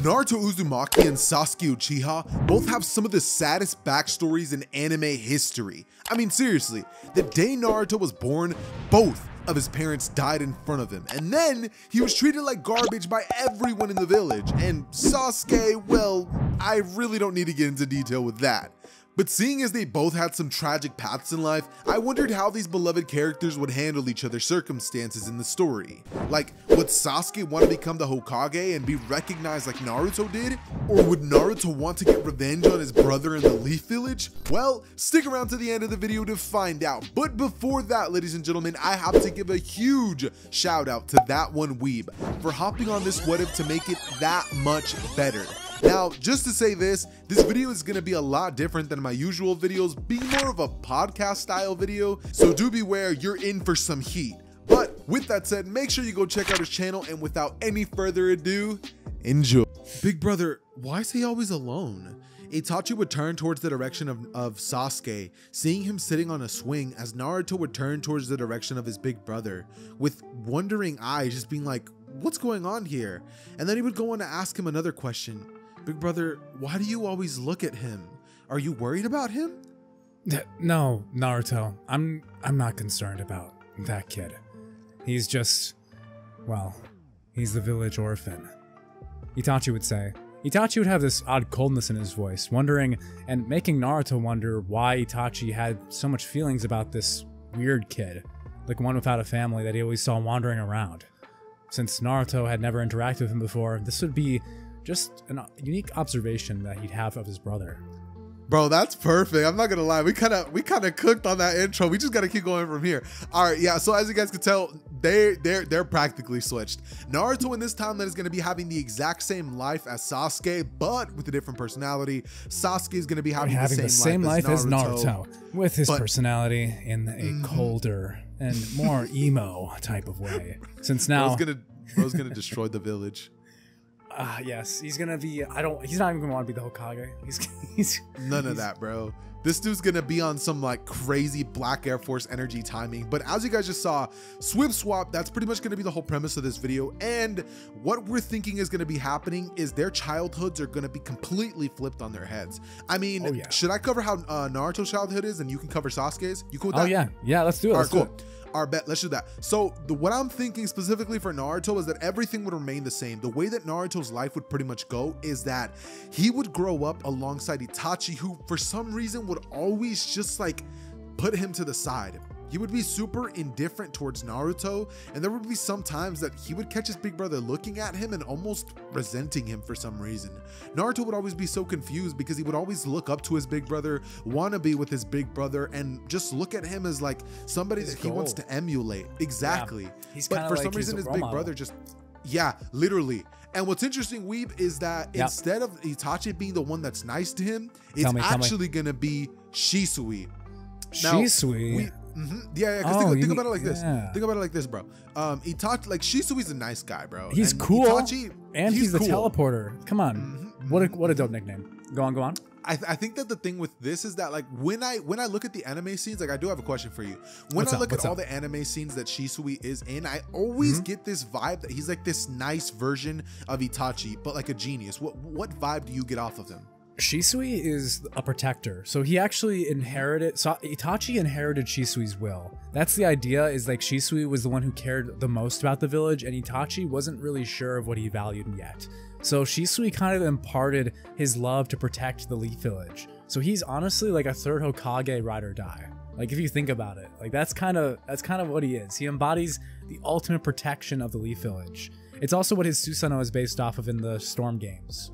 Naruto Uzumaki and Sasuke Uchiha both have some of the saddest backstories in anime history. I mean, seriously, the day Naruto was born, both of his parents died in front of him, and then he was treated like garbage by everyone in the village. And Sasuke, well, I really don't need to get into detail with that. But seeing as they both had some tragic paths in life, I wondered how these beloved characters would handle each other's circumstances in the story. Like, would Sasuke want to become the Hokage and be recognized like Naruto did? Or would Naruto want to get revenge on his brother in the Leaf Village? Well, stick around to the end of the video to find out. But before that, ladies and gentlemen, I have to give a huge shout out to That One Weeb for hopping on this what if to make it that much better. Now, just to say this video is going to be a lot different than my usual videos, being more of a podcast style video, so do beware, you're in for some heat. But with that said, make sure you go check out his channel, and without any further ado, enjoy. Big brother, why is he always alone? Itachi would turn towards the direction of Sasuke, seeing him sitting on a swing, as Naruto would turn towards the direction of his big brother, with wondering eyes, just being like, what's going on here? And then he would go on to ask him another question. Big brother, why do you always look at him? Are you worried about him? No, Naruto. I'm not concerned about that kid. He's just, well, he's the village orphan. Itachi would say. Itachi would have this odd coldness in his voice, wondering and making Naruto wonder why Itachi had so much feelings about this weird kid, like one without a family that he always saw wandering around. Since Naruto had never interacted with him before, this would be just a unique observation that he'd have of his brother. Bro, that's perfect. I'm not gonna lie. We kind of cooked on that intro. We just gotta keep going from here. All right, yeah. So as you guys can tell, they're practically switched. Naruto in this timeline is gonna be having the exact same life as Sasuke, but with a different personality. Sasuke is gonna be having the same life as Naruto, with his personality in a colder and more emo type of way. Since now, bro's gonna destroy the village. Yes, he's gonna be. He's not even gonna want to be the Hokage. He's none of that, bro. This dude's gonna be on some like crazy Black Air Force energy timing. But as you guys just saw, Swip Swap, that's pretty much gonna be the whole premise of this video. And what we're thinking is gonna be happening is their childhoods are gonna be completely flipped on their heads. I mean, should I cover how Naruto's childhood is and you can cover Sasuke's? You cool with that? Oh yeah, let's do it. All right, cool. All right, bet, let's do that. So what I'm thinking specifically for Naruto is that everything would remain the same. The way that Naruto's life would pretty much go is that he would grow up alongside Itachi, who for some reason would always just like put him to the side. He would be super indifferent towards Naruto, and there would be some times that he would catch his big brother looking at him and almost resenting him for some reason. Naruto would always be so confused because he would always look up to his big brother, want to be with his big brother, and just look at him as like somebody that he wants to emulate. Exactly. Yeah. But for some reason his big brother just, yeah, literally. And what's interesting, Weeb, is that instead of Itachi being the one that's nice to him, it's actually going to be Shisui. Shisui? Yeah, because think about it like this. Think about it like this, bro. Itachi, like Shisui's a nice guy, bro. He's cool. Itachi, and he's the teleporter. Come on. What a dope nickname. Go on. I think that the thing with this is that like when I look at the anime scenes, like I do have a question for you. When I look at all the anime scenes that Shisui is in, I always get this vibe that he's like this nice version of Itachi, but like a genius. What vibe do you get off of him? Shisui is a protector, so he actually inherited. So Itachi inherited Shisui's will. That's the idea. Is like Shisui was the one who cared the most about the village, and Itachi wasn't really sure of what he valued yet. So Shisui kind of imparted his love to protect the Leaf Village. So he's honestly like a third Hokage, ride or die. Like if you think about it, like that's kind of what he is. He embodies the ultimate protection of the Leaf Village. It's also what his Susanoo is based off of in the Storm games.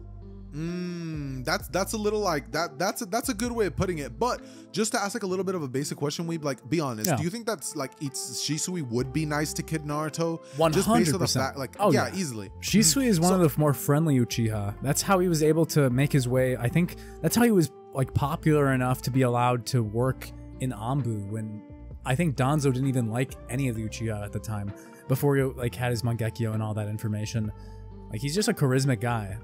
That's a little like that's a good way of putting it. But just to ask like a little bit of a basic question, Weeb, like be honest, do you think that's like Shisui would be nice to Kid Naruto? 100%. Just based on the fact, like easily. Shisui is one of the more friendly Uchiha. That's how he was able to make his way. I think that's how he was like popular enough to be allowed to work in Anbu when I think Danzo didn't even like any of the Uchiha at the time before he like had his Mangekyo and all that information. Like he's just a charismatic guy.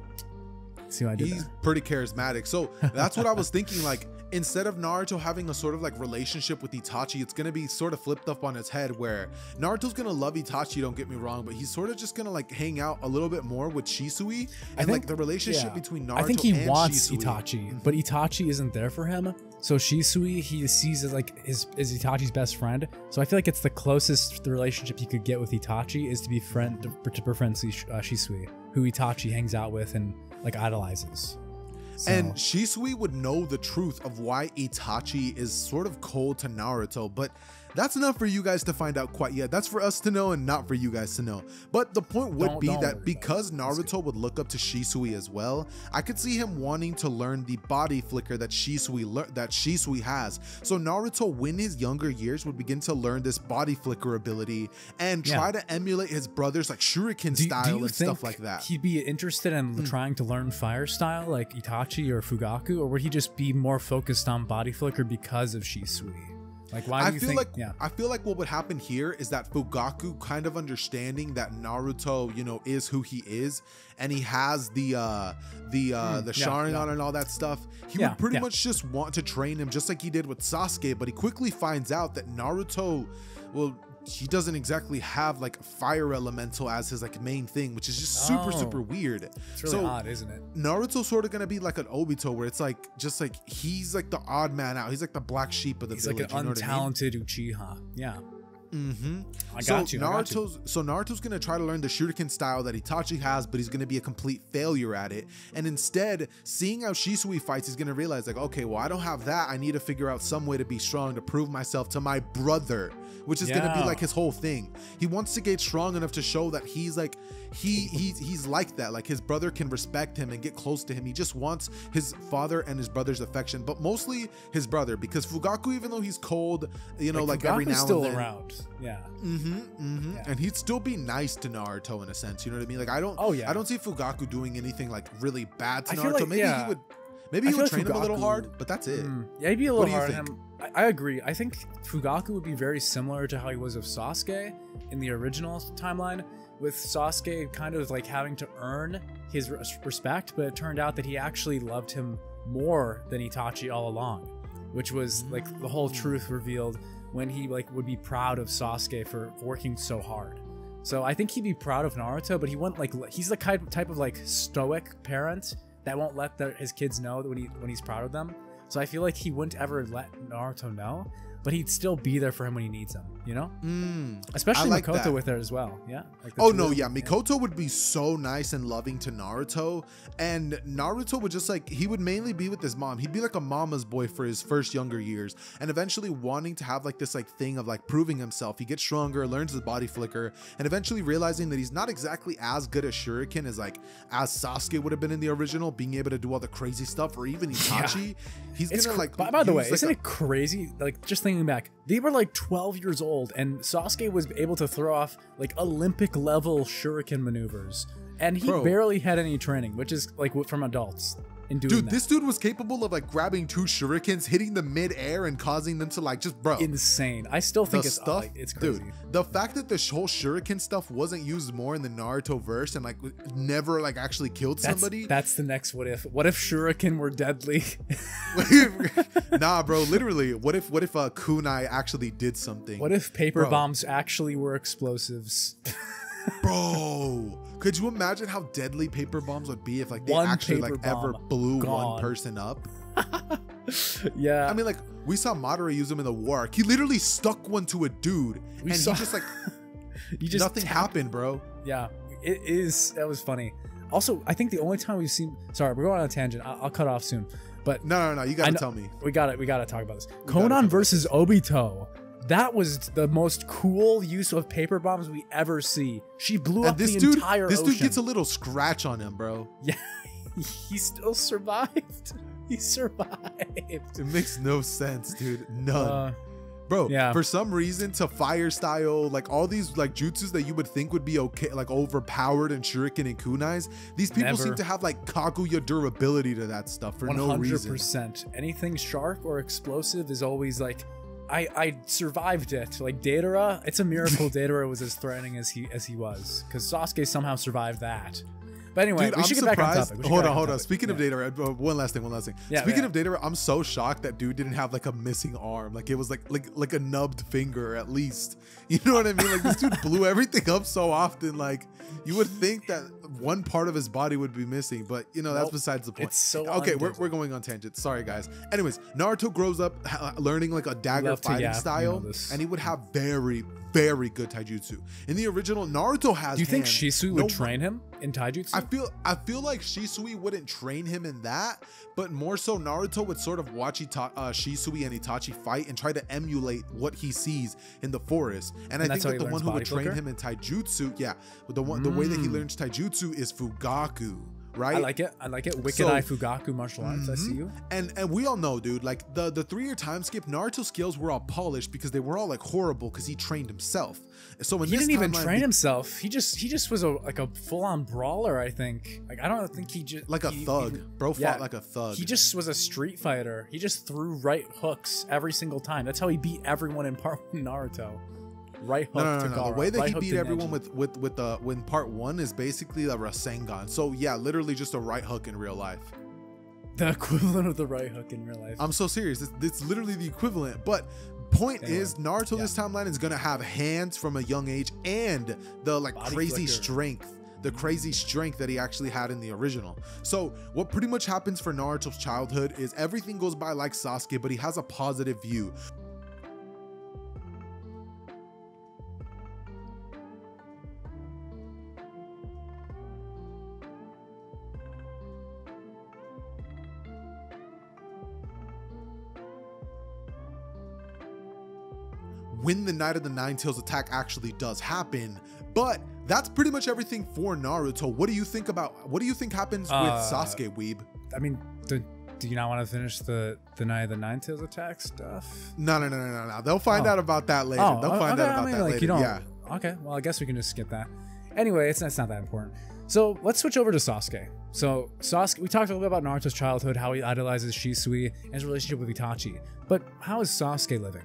See what I did He's there? pretty charismatic. So that's what I was thinking. Like, instead of Naruto having a sort of like relationship with Itachi, it's gonna be sort of flipped up on its head, where Naruto's gonna love Itachi, don't get me wrong, but he's sort of just gonna like hang out a little bit more with Shisui, and like the relationship between Naruto I think he and wants Shisui. Itachi, but Itachi isn't there for him. So Shisui he sees as like is Itachi's best friend. So I feel like it's the closest the relationship he could get with Itachi is to be to befriend Shisui, who Itachi hangs out with and like idolizes. So. And Shisui would know the truth of why Itachi is sort of cold to Naruto, but that's not for you guys to find out quite yet. That's for us to know and not for you guys to know. But the point would be that because Naruto would look up to Shisui as well, I could see him wanting to learn the body flicker that Shisui has. So Naruto, in his younger years, would begin to learn this body flicker ability and try to emulate his brother's like shuriken style and stuff like that. He'd be interested in trying to learn fire style like Itachi or Fugaku, or would he just be more focused on body flicker because of Shisui? Like, why do you think? I feel like what would happen here is that Fugaku, kind of understanding that Naruto, you know, is who he is, and he has the Sharingan and all that stuff. He would pretty much just want to train him, just like he did with Sasuke. But he quickly finds out that Naruto, well, he doesn't exactly have like fire elemental as his like main thing, which is just super weird. It's really odd, isn't it? Naruto's sort of gonna be like an Obito, where it's like just like he's like the odd man out. He's like the black sheep of the village. He's like an untalented Uchiha. Yeah. I got you. Naruto's gonna try to learn the shuriken style that Itachi has, but he's gonna be a complete failure at it. And instead, seeing how Shisui fights, he's gonna realize like, okay, well, I don't have that. I need to figure out some way to be strong to prove myself to my brother, which is gonna be like his whole thing. He wants to get strong enough to show that he's like he's like that. Like his brother can respect him and get close to him. He just wants his father and his brother's affection, but mostly his brother, because Fugaku, even though he's cold, you know, like every now and then, around. Yeah. And he'd still be nice to Naruto in a sense, you know what I mean? Like I don't see Fugaku doing anything like really bad to Naruto. Like, maybe he would train him a little hard, but that's it. Yeah, he'd be a little hard on him. I agree. I think Fugaku would be very similar to how he was with Sasuke in the original timeline, with Sasuke kind of like having to earn his respect, but it turned out that he actually loved him more than Itachi all along, which was like the whole truth revealed when he like would be proud of Sasuke for working so hard. So I think he'd be proud of Naruto, but he wouldn't like, he's the type of like stoic parent that won't let his kids know that when he's proud of them. So I feel like he wouldn't ever let Naruto know, but he'd still be there for him when he needs him, you know? Especially like Mikoto with her as well. Yeah. Like Mikoto would be so nice and loving to Naruto, and Naruto would just like, he would mainly be with his mom. He'd be like a mama's boy for his first younger years, and eventually wanting to have like this like thing of like proving himself. He gets stronger, learns his body flicker, and eventually realizing that he's not exactly as good at shuriken as Sasuke would have been in the original, being able to do all the crazy stuff, or even Itachi. He's gonna like, by the way, isn't it crazy? Like, just thinking back, they were like 12 years old, and Sasuke was able to throw off like Olympic level shuriken maneuvers, and he barely had any training, which is like from adults. This dude was capable of like grabbing 2 shurikens, hitting them mid-air and causing them to like just insane. I still think it's crazy. Dude, the fact that the whole shuriken stuff wasn't used more in the Naruto verse and like never like actually killed somebody. That's the next what if. What if shuriken were deadly? Nah, bro, literally. What if kunai actually did something? What if paper bombs actually were explosives? Bro, could you imagine how deadly paper bombs would be if like they actually like ever blew one person up? Yeah, I mean, like we saw Madara use them in the war. He literally stuck one to a dude, he just like nothing happened, bro. Yeah, that was funny. Also, I think the only time we've seen, sorry, we're going on a tangent. I'll cut off soon, but no, you gotta tell me. We gotta talk about this. Conan versus Obito. That was the most cool use of paper bombs we ever see. She blew up the entire ocean. This dude gets a little scratch on him, bro. Yeah, he still survived. He survived. It makes no sense, dude. None. Bro, for some reason, to fire style, like all these like jutsus that you would think would be okay, like overpowered in shuriken and kunais, these people seem to have like Kaguya durability to that stuff for no reason. 100%. Anything sharp or explosive is always like, I survived it. Like Deidara, it's a miracle Deidara was as threatening as he was, because Sasuke somehow survived that. But anyway, dude, we I'm should get back on surprised. topic. Hold on. Speaking of Data, one last thing. Yeah, Speaking of Data, I'm so shocked that dude didn't have like a missing arm. Like it was like a nubbed finger at least. You know what I mean? Like this dude blew everything up so often. Like you would think that one part of his body would be missing, but you know, that's besides the point. It's so okay, we're going on tangents. Sorry guys. Anyways, Naruto grows up learning like a dagger fighting style, and he would have very good taijutsu. In the original, Naruto has. Do you think Shisui would train him in taijutsu? I feel like Shisui wouldn't train him in that, but more so Naruto would sort of watch Shisui and Itachi fight and try to emulate what he sees in the forest. And I think that the one who would train him in taijutsu, the way that he learns taijutsu is Fugaku. Right? I like it. Wicked Eye Fugaku martial arts. I see you. And we all know, dude, like the 3-year time skip, Naruto's skills were all polished because they were all like horrible because he trained himself. So when he didn't even train himself. He just was like a full-on brawler, I think. Like I don't think he just like a thug. Bro fought like a thug. He just was a street fighter. He just threw right hooks every single time. That's how he beat everyone in Part 1 Naruto. Right hook to Gaara. The way that he beat everyone with when Part 1 is basically a Rasengan. So yeah, literally just a right hook in real life. The equivalent of the right hook in real life. I'm so serious. It's literally the equivalent. But point is, Naruto this timeline is gonna have hands from a young age and the like crazy strength. The crazy strength that he actually had in the original. So what pretty much happens for Naruto's childhood is everything goes by like Sasuke, but he has a positive view. When the Night of the Nine Tails attack actually does happen, but that's pretty much everything for Naruto. What do you think happens with Sasuke, Weeb? I mean, do you not want to finish the Night of the Nine Tails attack stuff? No. They'll find out about that later. They'll find out about that later. Yeah. Okay, well, I guess we can just skip that. Anyway, it's not that important. So let's switch over to Sasuke. So Sasuke, we talked a little bit about Naruto's childhood, how he idolizes Shisui, and his relationship with Itachi. But how is Sasuke living?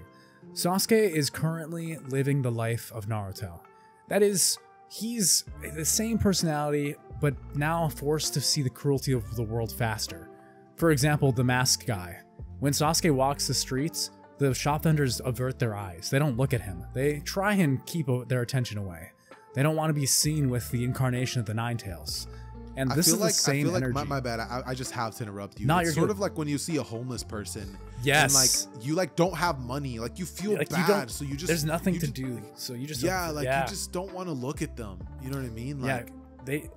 Sasuke is currently living the life of Naruto. That is, he's the same personality, but now forced to see the cruelty of the world faster. For example, the masked guy. When Sasuke walks the streets, the shop vendors avert their eyes. They don't look at him. They try and keep their attention away. They don't want to be seen with the incarnation of the Nine Tails. And this is the same energy. My bad. I just have to interrupt you. No, it's you're sort good. of like when you see a homeless person. Yes. And like you like don't have money. Like you feel bad, so you just there's nothing to do. So you just you just don't want to look at them. You know what I mean? Like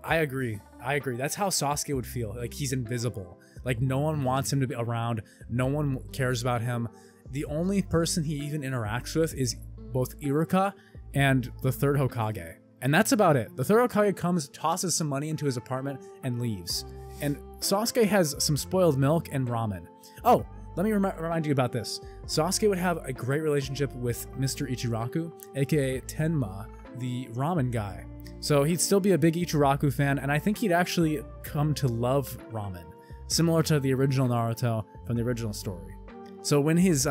I agree. That's how Sasuke would feel. Like he's invisible. Like no one wants him to be around. No one cares about him. The only person he even interacts with is both Iruka and the third Hokage. And that's about it. The third Hokage comes, tosses some money into his apartment, and leaves. And Sasuke has some spoiled milk and ramen. Oh, let me remind you about this. Sasuke would have a great relationship with Mr. Ichiraku, aka Tenma, the ramen guy. So he'd still be a big Ichiraku fan, and I think he'd actually come to love ramen, similar to the original Naruto from the original story. So when his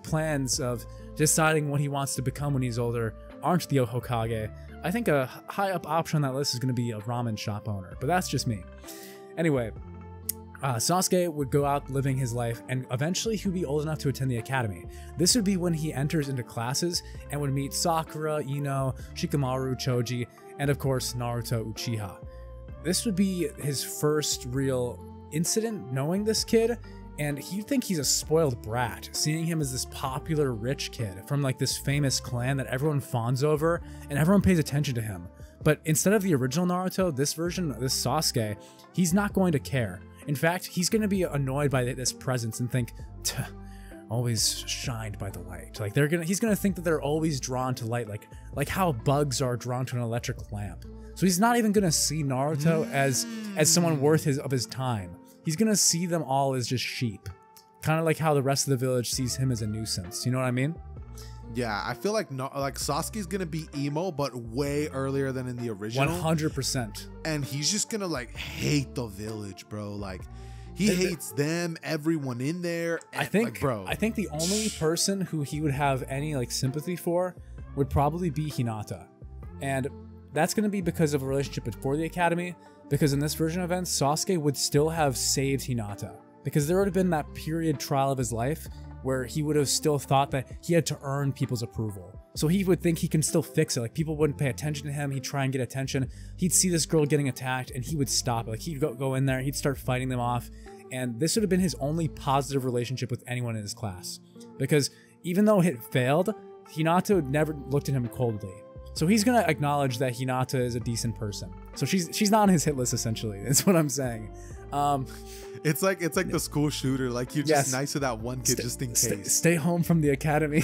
plans of deciding what he wants to become when he's older aren't the Hokage, I think a high up option on that list is going to be a ramen shop owner, but that's just me. Anyway, Sasuke would go out living his life, and eventually he would be old enough to attend the academy. This would be when he enters into classes and would meet Sakura, Ino, Shikamaru, Choji, and of course Naruto Uchiha. This would be his first real incident knowing this kid, and he'd think he's a spoiled brat, seeing him as this popular rich kid from like this famous clan that everyone fawns over and everyone pays attention to him. But instead of the original Naruto, this version, this Sasuke, he's not going to care. In fact, he's going to be annoyed by this presence and think, always shined by the light. Like he's going to think that they're always drawn to light, like how bugs are drawn to an electric lamp. So he's not even going to see Naruto as someone worth his time. He's going to see them all as just sheep. Kind of like how the rest of the village sees him as a nuisance. You know what I mean? Yeah, I feel like Sasuke's gonna be emo, but way earlier than in the original. 100%. And he's just gonna like hate the village, bro. Like he hates them, everyone in there. And, I think the only person who he would have any like sympathy for would probably be Hinata. And that's going to be because of a relationship before the academy, because in this version of events, Sasuke would still have saved Hinata, because there would have been that period trial of his life where he would have still thought that he had to earn people's approval. So he would think he can still fix it. Like, people wouldn't pay attention to him. He'd try and get attention. He'd see this girl getting attacked and he would stop it. Like, he'd go in there, he'd start fighting them off. And this would have been his only positive relationship with anyone in his class. Because even though it failed, Hinata never looked at him coldly. So he's gonna acknowledge that Hinata is a decent person. So she's not on his hit list, essentially. That's what I'm saying. It's like the school shooter. Like, you're just nice to that one kid just in case. Stay home from the academy.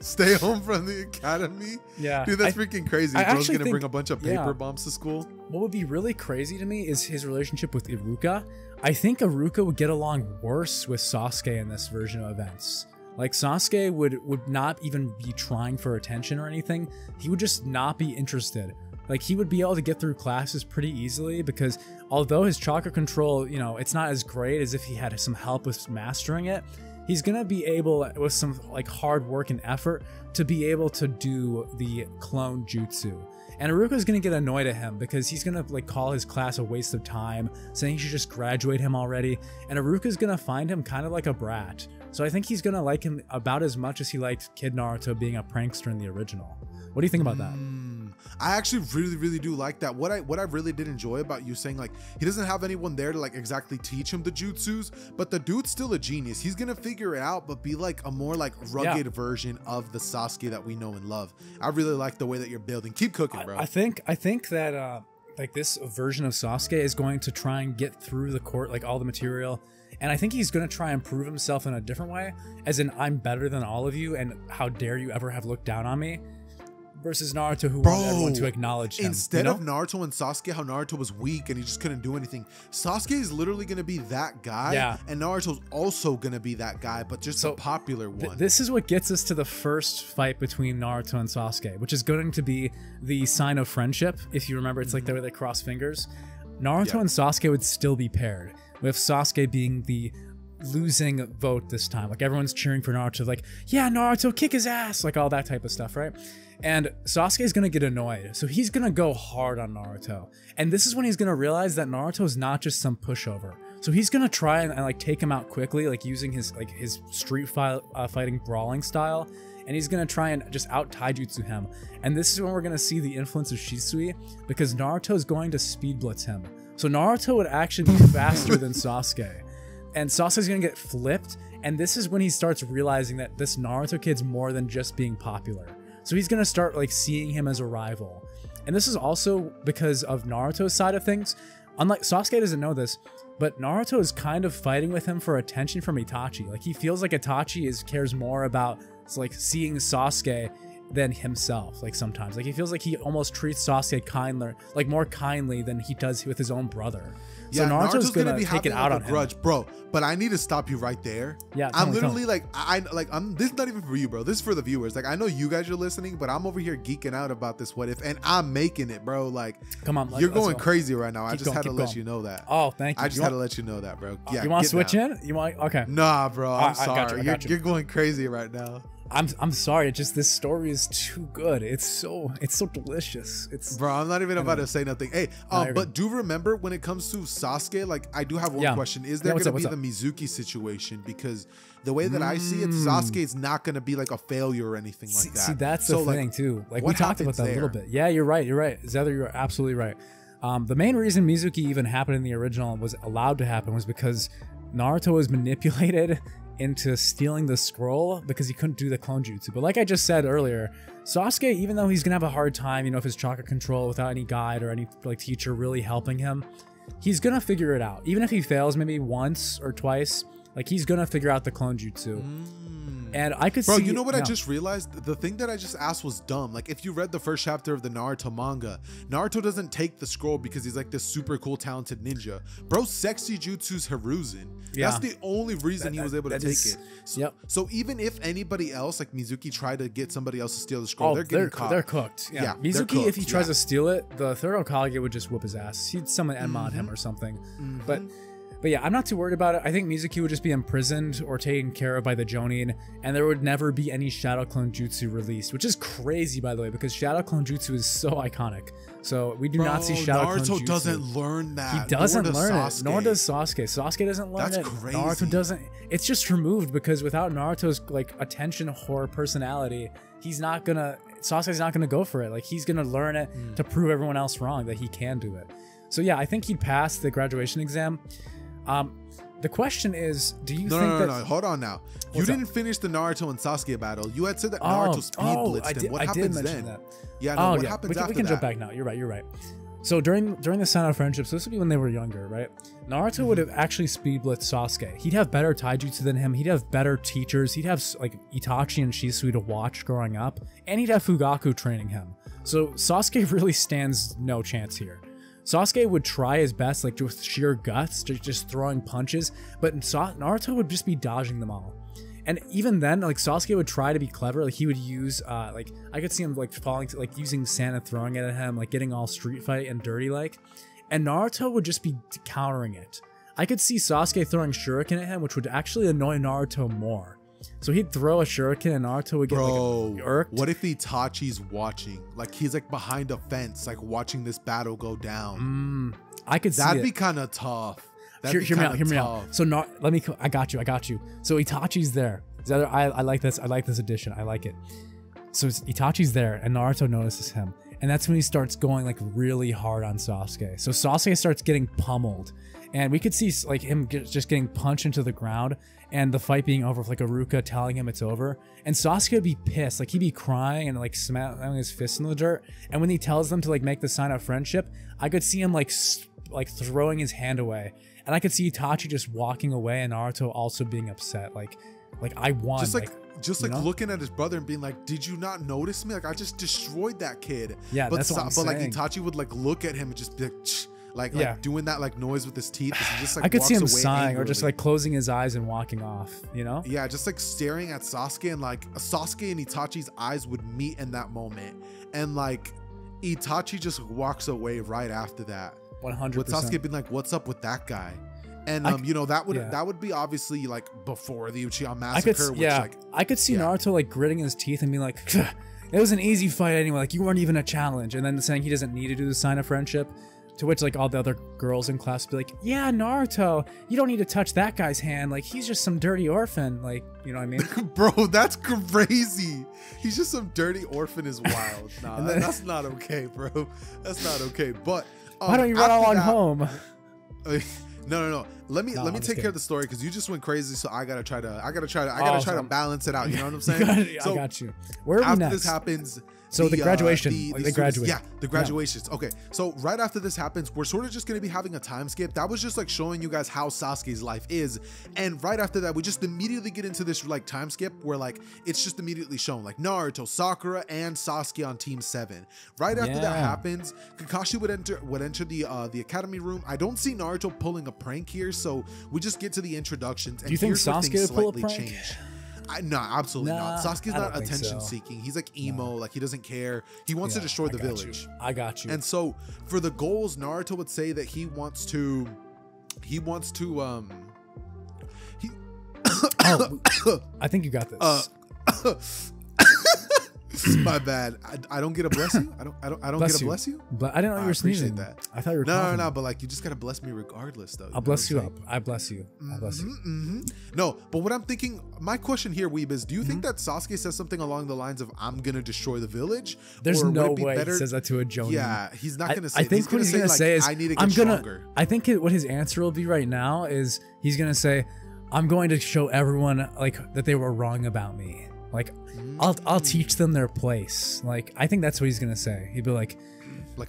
Stay home from the academy? Yeah. Dude, that's freaking crazy. Bro's gonna bring a bunch of paper bombs to school. What would be really crazy to me is his relationship with Iruka. I think Iruka would get along worse with Sasuke in this version of events. Like, Sasuke would not even be trying for attention or anything. He would just not be interested. Like, he would be able to get through classes pretty easily because although his chakra control, you know, it's not as great as if he had some help with mastering it, he's gonna be able, with some like hard work and effort, to be able to do the clone jutsu. And Iruka's gonna get annoyed at him because he's gonna like call his class a waste of time, saying he should just graduate him already. And Iruka's gonna find him kind of like a brat. So I think he's gonna like him about as much as he liked Kid Naruto being a prankster in the original. What do you think about that? I actually really do like that. What I really did enjoy about you saying, like, he doesn't have anyone there to like exactly teach him the jutsus, but the dude's still a genius. He's gonna figure it out, but be like a more like rugged version of the Sasuke that we know and love. I really like the way that you're building. Keep cooking, bro. I think that like this version of Sasuke is going to try and get through the court, like all the material. And I think he's going to try and prove himself in a different way, as in, I'm better than all of you, and how dare you ever have looked down on me, versus Naruto, who wanted everyone to acknowledge him. Instead of Naruto and Sasuke, how Naruto was weak and he just couldn't do anything, Sasuke is literally going to be that guy, and Naruto's also going to be that guy, but just a popular one. This is what gets us to the first fight between Naruto and Sasuke, which is going to be the sign of friendship. If you remember, it's like the way they cross fingers. Naruto and Sasuke would still be paired, with Sasuke being the losing vote this time. Like, everyone's cheering for Naruto, like, yeah, Naruto, kick his ass, like all that type of stuff, right? And Sasuke is gonna get annoyed, so he's gonna go hard on Naruto. And this is when he's gonna realize that Naruto is not just some pushover. So he's gonna try and like take him out quickly, like using his street fighting brawling style. And he's gonna try and just out taijutsu him. And this is when we're gonna see the influence of Shisui, because Naruto is going to speed blitz him. So Naruto would actually be faster than Sasuke. And Sasuke's gonna get flipped, and this is when he starts realizing that this Naruto kid's more than just being popular. So he's gonna start like seeing him as a rival. And this is also because of Naruto's side of things. Unlike Sasuke doesn't know this, but Naruto is kind of fighting with him for attention from Itachi. Like, he feels like Itachi cares more about like seeing Sasuke than himself. Like, sometimes, like, he feels like he almost treats Sasuke kinder, like more kindly than he does with his own brother. So yeah, Naruto's gonna be take it out on grudge, him, bro. But I need to stop you right there. Yeah, I'm literally like, this is not even for you, bro. This is for the viewers. Like, I know you guys are listening, but I'm over here geeking out about this what if, and I'm making it, bro. Like, come on, you're going crazy right now. I just had to let you know that. Oh, thank you. I just had to let you know that, bro. Yeah, you want to switch in? You want? Okay. Nah, bro. I'm sorry. You're going crazy right now. I'm sorry. It's just, this story is too good. It's so delicious. Bro, I'm not even about to say nothing. Hey, but do remember, when it comes to Sasuke, like, I do have one question. Is there gonna be the Mizuki situation? Because the way that I see it, Sasuke is not gonna be like a failure or anything like that. See, that's the thing too. Like, we talked about that a little bit. Yeah, you're right. Xehther, you're absolutely right. The main reason Mizuki even happened in the original and was allowed to happen was because Naruto was manipulated into stealing the scroll because he couldn't do the clone jutsu. But like I just said earlier, Sasuke, even though he's gonna have a hard time, you know, if his chakra control without any guide or any like teacher really helping him, he's gonna figure it out. Even if he fails maybe once or twice, like, he's gonna figure out the clone jutsu. And I could see, bro, you know what I just realized? The thing that I just asked was dumb. Like, if you read the first chapter of the Naruto manga, Naruto doesn't take the scroll because he's like this super cool talented ninja. Bro, sexy jutsu's Hiruzen. That's the only reason he was able to take it. So even if anybody else, like Mizuki, tried to get somebody else to steal the scroll, they're getting caught. They're cooked. Yeah, Mizuki, if he tries to steal it, the third Hokage would just whoop his ass. He'd summon Enma on him or something. But But yeah, I'm not too worried about it. I think Mizuki would just be imprisoned or taken care of by the Jonin, and there would never be any Shadow Clone Jutsu released, which is crazy, by the way, because Shadow Clone Jutsu is so iconic. So we do not see Shadow Clone Jutsu. Naruto doesn't learn that. He doesn't learn it. Nor does Sasuke. Sasuke doesn't learn it. That's crazy. Naruto doesn't. It's just removed because without Naruto's like attention whore personality, Sasuke's not gonna go for it. Like he's gonna learn it to prove everyone else wrong that he can do it. So yeah, I think he'd pass the graduation exam. The question is, do you think that... No, hold on now. You didn't finish the Naruto and Sasuke battle. You had said that Naruto speed blitzed him. What happens then? That. Yeah, no, what happens after that? We can jump back now. You're right. So during the sign of friendship, so this would be when they were younger, right? Naruto would have actually speed blitzed Sasuke. He'd have better taijutsu than him. He'd have better teachers. He'd have like Itachi and Shisui to watch growing up, and he'd have Fugaku training him. So Sasuke really stands no chance here. Sasuke would try his best, like with sheer guts, just throwing punches, but Naruto would just be dodging them all. And even then, like Sasuke would try to be clever. Like he would use, like I could see him like falling, to, like using sand and throwing it at him, like getting all street fight and dirty like. And Naruto would just be countering it. I could see Sasuke throwing shuriken at him, which would actually annoy Naruto more. So he'd throw a shuriken and Naruto would get like irked. What if Itachi's watching? Like he's like behind a fence, like watching this battle go down. I could see that'd be kind of tough. Hear me out. So I got you. So Itachi's there. I like this. I like this addition. I like it. So Itachi's there, and Naruto notices him, and that's when he starts going like really hard on Sasuke. So Sasuke starts getting pummeled, and we could see like him just getting punched into the ground, and the fight being over with like Iruka telling him it's over. And Sasuke would be pissed, like he'd be crying and like smacking his fist in the dirt. And when he tells them to like make the sign of friendship, I could see him like throwing his hand away. And I could see Itachi just walking away and Naruto also being upset. Like I won. Just like looking at his brother and being like, did you not notice me? Like I just destroyed that kid. Yeah, that's what I'm saying. But like Itachi would like look at him and just be like, doing that like noise with his teeth. And just like I could see him walks away sighing angrily. or just like closing his eyes and walking off, you know? Yeah, just like staring at Sasuke, and like Sasuke and Itachi's eyes would meet in that moment. And like Itachi just walks away right after that. 100%. With Sasuke being like, what's up with that guy? And you know, that would be obviously like before the Uchiha massacre. I could see Naruto like gritting his teeth and being like, it was an easy fight anyway, like you weren't even a challenge, and then saying he doesn't need to do the sign of friendship, to which like all the other girls in class would be like, yeah, Naruto, you don't need to touch that guy's hand, like he's just some dirty orphan, like, you know what I mean? Bro, that's crazy. He's just some dirty orphan is wild. Nah, that's not okay, bro. That's not okay. But why don't you run along home? No. Let me take care of the story, because you just went crazy. So I gotta try to balance it out. You know what I'm saying? I got you. Where are we next? After this happens, so the graduation, they graduate. Yeah, the graduations. Yeah. Okay, so right after this happens, we're sort of just going to be having a time skip. That was just like showing you guys how Sasuke's life is. And right after that, we just immediately get into this like time skip where like it's just immediately shown like Naruto, Sakura, and Sasuke on Team 7. Right after that happens, Kakashi would enter the academy room. I don't see Naruto pulling a prank here, so we just get to the introductions. And do you think Sasuke would pull a prank? Change. No, absolutely not. Sasuke's not attention seeking. He's like emo, like he doesn't care. He wants to destroy the village. I got you. And so for the goals, Naruto would say that he wants to I think you got this. My bad. I don't get a bless you. I don't get a bless you. But I didn't know you were sneezing. That. I thought you were no. But like you just gotta bless me regardless, though. I'll bless you up. I bless you. I bless you. No, but what I'm thinking, my question here, Weeb, is: do you think that Sasuke says something along the lines of "I'm gonna destroy the village"? There's no way he says that to a Jonin. Yeah, he's not gonna say. I think what he's gonna say is, "I need to get stronger." I think what his answer will be right now is he's gonna say, "I'm going to show everyone like that they were wrong about me." Like, I'll teach them their place. Like, I think that's what he's gonna say. He'd be like,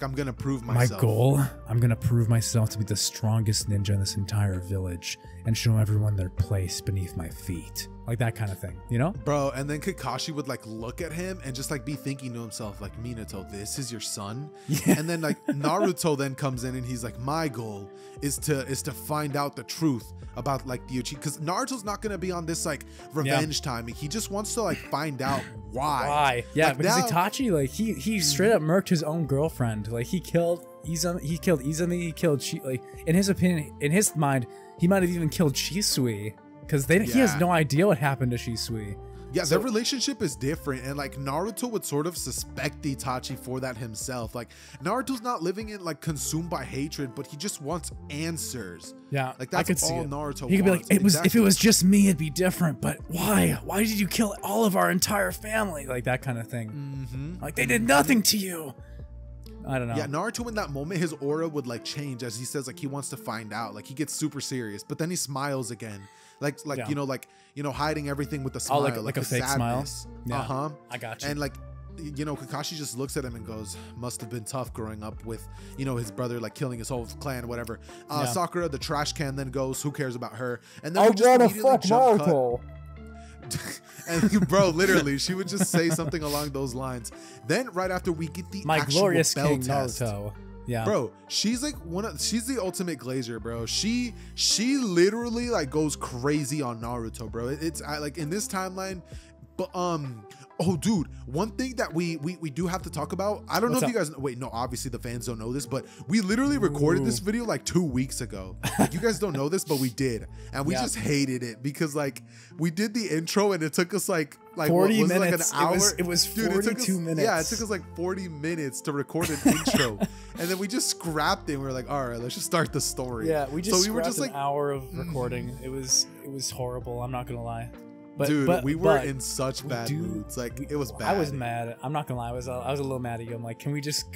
I'm gonna prove myself. My goal, I'm gonna prove myself to be the strongest ninja in this entire village and show everyone their place beneath my feet. Like that kind of thing, you know? Bro, and then Kakashi would like look at him and just like be thinking to himself, like, Minato, this is your son? Yeah. And then like Naruto then comes in and he's like, my goal is to find out the truth about like the Uchiha, because Naruto's not gonna be on this like revenge timing. He just wants to like find out why? Yeah, like, because now, Itachi, like he straight up murked his own girlfriend. Like he killed Izumi, he killed like in his opinion, in his mind, he might have even killed Shisui because he has no idea what happened to Shisui. Yeah, their relationship is different, and like Naruto would sort of suspect Itachi for that himself. Like Naruto's not living in like consumed by hatred, but he just wants answers. Yeah, like that's all Naruto. He could be like, if it was just me, it'd be different. But why? Why did you kill all of our entire family? Like that kind of thing. Like they did nothing to you. I don't know. Yeah, Naruto in that moment, his aura would like change as he says like he wants to find out. Like he gets super serious, but then he smiles again. Like hiding everything with a smile, like a fake sadness. smile. Yeah, I got you. And like, Kakashi just looks at him and goes, "Must have been tough growing up with, his brother like killing his whole clan, or whatever." Sakura, the trash can, then goes, "Who cares about her?" And then we just immediately jump cut. And bro, literally, she would just say something along those lines. Then right after we get the actual glorious bell King test. Naruto. Yeah, bro, she's like she's the ultimate glazier, bro. She literally like goes crazy on Naruto, bro. It's like in this timeline, but oh dude, one thing that we do have to talk about. I don't know if you guys wait, no, obviously the fans don't know this, but we literally recorded this video like 2 weeks ago. Like, you guys don't know this, but we did, and we just hated it because like we did the intro and it took us like 40 minutes. Like an hour. It was 42 minutes. Yeah, it took us like 40 minutes to record an intro, and then we just scrapped it. And we were like, all right, let's just start the story. Yeah, we were just like an hour of recording. It was horrible. I'm not gonna lie. But, dude, we were in such bad moods. Like it was bad. I was mad. I'm not gonna lie. I was a little mad at you. I'm like, can we just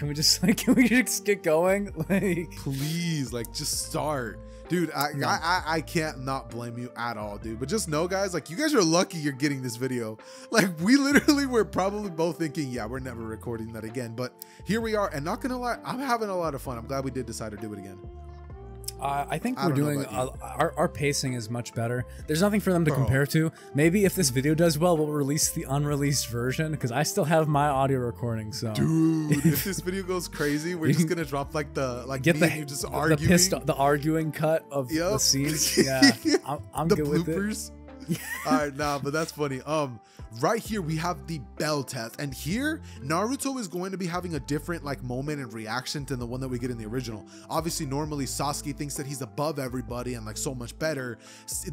get going? Like, please, like just start, dude. I can't not blame you at all, dude. But just know, guys, like you guys are lucky you're getting this video. Like we literally were probably both thinking, yeah, we're never recording that again. But here we are, and not gonna lie, I'm having a lot of fun. I'm glad we did decide to do it again. I think we're doing our pacing is much better. There's nothing for them to compare to. Maybe if this video does well, we'll release the unreleased version because I still have my audio recording. So, dude, if this video goes crazy, we're just gonna drop like the arguing cut of the scenes. Yeah, I'm good with it. All right, but that's funny. Right here we have the bell test, and here Naruto is going to be having a different like moment and reaction than the one that we get in the original. Obviously, normally Sasuke thinks that he's above everybody and like so much better.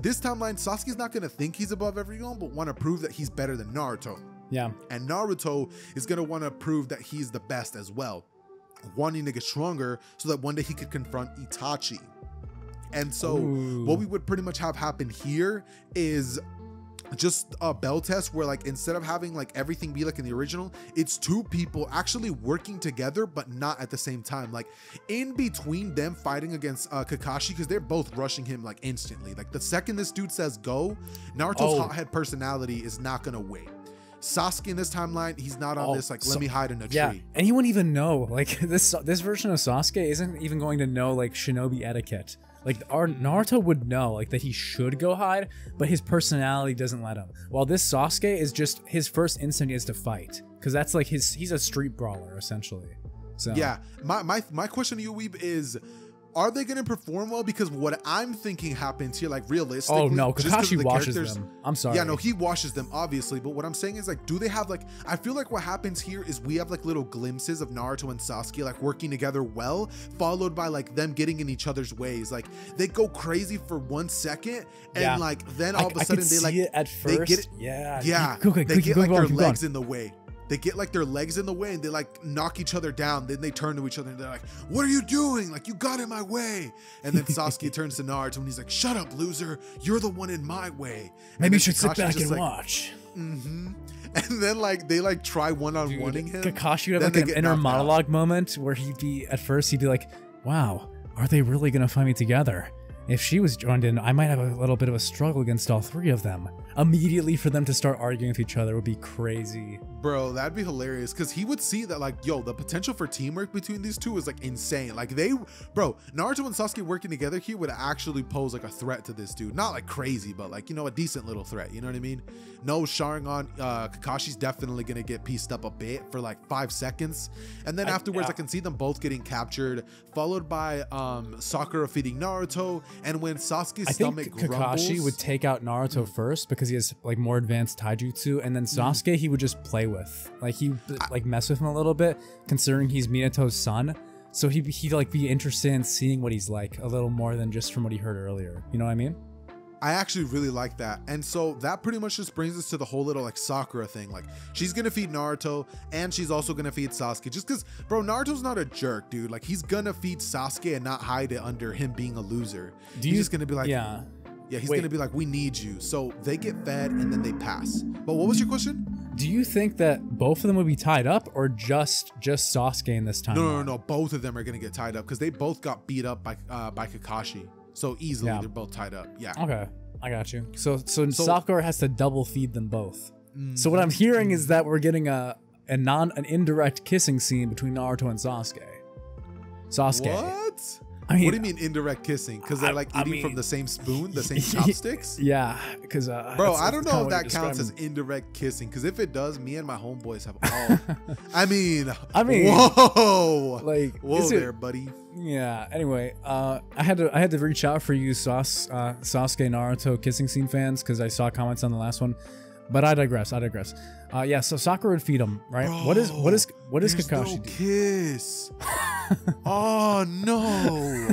This timeline, Sasuke's not going to think he's above everyone, but want to prove that he's better than Naruto. Yeah, and Naruto is going to want to prove that he's the best as well, wanting to get stronger so that one day he could confront Itachi. And so what we would pretty much have happen here is just a bell test where like instead of having like everything be like in the original, it's two people actually working together but not at the same time, like in between them fighting against Kakashi, because they're both rushing him like instantly. Like the second this dude says go, Naruto's hothead personality is not gonna wait. Sasuke in this timeline, he's not on this like let me hide in a tree. And he wouldn't even know, like this version of Sasuke isn't even going to know like shinobi etiquette. Like our Naruto would know like that he should go hide, but his personality doesn't let him. While this Sasuke is just his first instinct is to fight, because that's like he's a street brawler essentially. So yeah, my question to you, Weeb, is are they going to perform well? Because what I'm thinking happens here, like realistically, oh no, Kakashi washes them. I'm sorry. Yeah, no, he washes them obviously, but what I'm saying is like, do they have like, I feel like what happens here is we have like little glimpses of Naruto and Sasuke like working together well, followed by like them getting in each other's ways. Like they go crazy for 1 second, and like then all of a sudden they like it at first. They get it, they get like their legs in the way. They get like their legs in the way and they like knock each other down. Then they turn to each other and they're like, what are you doing? Like, you got in my way. And then Sasuke turns to Naruto and he's like, shut up, loser. You're the one in my way. Maybe you should sit back and watch. And then like they like try one-on-oneing him. Kakashi would have like an inner monologue moment where he'd be like, wow, are they really going to find me together? If she was joined in, I might have a little bit of a struggle against all three of them. Immediately for them to start arguing with each other would be crazy. Bro, that'd be hilarious because he would see that like, yo, the potential for teamwork between these two is like insane. Like Naruto and Sasuke working together here would actually pose like a threat to this dude. Not like crazy, but like, a decent little threat. You know what I mean? No Sharingan, Kakashi's definitely gonna get pieced up a bit for like 5 seconds. And then afterwards, I can see them both getting captured, followed by Sakura feeding Naruto. And when Sasuke's I think stomach Kakashi grumbles, would take out Naruto first because he has like more advanced taijutsu, and then Sasuke he would just play with, like he like mess with him a little bit, considering he's Minato's son. So he'd like be interested in seeing what he's like a little more than just from what he heard earlier. You know what I mean? I actually really like that. And so that pretty much just brings us to the whole little like Sakura thing. Like she's gonna feed Naruto and she's also gonna feed Sasuke, just because, bro, Naruto's not a jerk, dude. Like he's gonna feed Sasuke and not hide it under him being a loser. He's just gonna be like, yeah, he's gonna be like, we need you. So they get fed and then they pass. But what was your question? Do you think that both of them would be tied up, or just Sasuke in this time? No. Both of them are gonna get tied up because they both got beat up by Kakashi. So easily they're both tied up. Yeah. Okay, I got you. So Sakura has to double feed them both. So what I'm hearing is that we're getting an indirect kissing scene between Naruto and Sasuke. What? I mean, what do you mean indirect kissing? Because they're like eating from the same spoon, the same chopsticks? Yeah, because bro, I don't know if that counts as indirect kissing. Because if it does, me and my homeboys have all. I mean, whoa, like, whoa there, buddy. Yeah. Anyway, I had to reach out for you, Sasuke Naruto kissing scene fans, because I saw comments on the last one. But I digress. Yeah, so Sakura would feed him, right? Bro, what is Kakashi no do? Kiss. Oh no.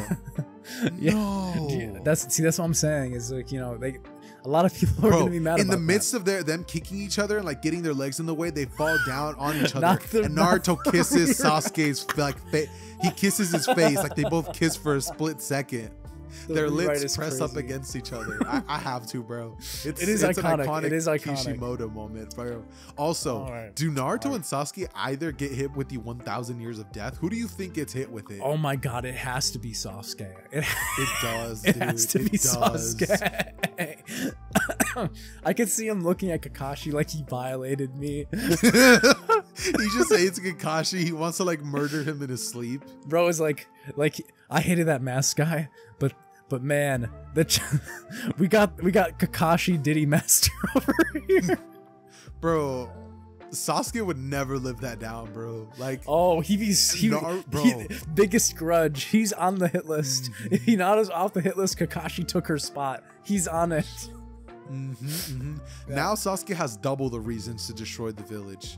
No. That's what I'm saying. Is like, you know, a lot of people are gonna be mad in about the midst that. of them kicking each other and like getting their legs in the way, they fall down on each other. And Naruto kisses Sasuke's like he kisses his face, like they both kiss for a split second. Their lips press up against each other. I have to, bro. It is iconic. It is iconic Kishimoto moment, bro. Also, do Naruto and Sasuke either get hit with the 1,000 years of death? Who do you think gets hit with it? Oh my god, it has to be Sasuke. It does. It has to be Sasuke. I could see him looking at Kakashi like he violated me. He just hates Kakashi. He wants to like murder him in his sleep. Bro is like I hated that mask guy, but man, we got Kakashi Diddy Master over here. Bro, Sasuke would never live that down, bro. Like, oh, biggest grudge. He's on the hit list. If Hinata's off the hit list, Kakashi took her spot. He's on it. Yeah. Now Sasuke has double the reasons to destroy the village.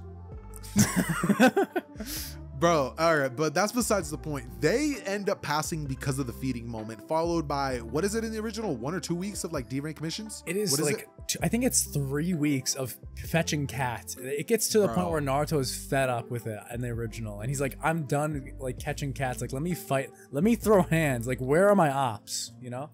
Bro, all right, but that's besides the point. They end up passing because of the feeding moment, followed by, what is it in the original, 1 or 2 weeks of like D-rank missions? It is like, I think it's 3 weeks of fetching cats. It gets to the point where Naruto is fed up with it in the original, and he's like, I'm done like catching cats. Like, let me fight, let me throw hands. Like, where are my ops? You know?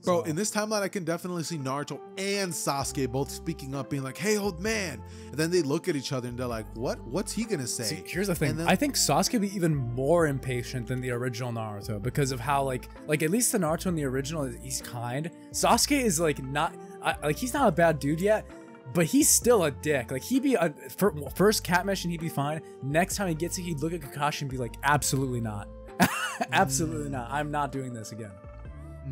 Bro, in this timeline, I can definitely see Naruto and Sasuke both speaking up, being like, hey, old man. And then they look at each other and they're like, what's he gonna say? See, here's the thing. I think Sasuke would be even more impatient than the original Naruto because of how like at least the Naruto in the original, he's kind. Sasuke is like not, he's not a bad dude yet, but he's still a dick. Like he'd be first cat mission, he'd be fine. Next time he gets it, he'd look at Kakashi and be like, absolutely not. Absolutely not. I'm not doing this again.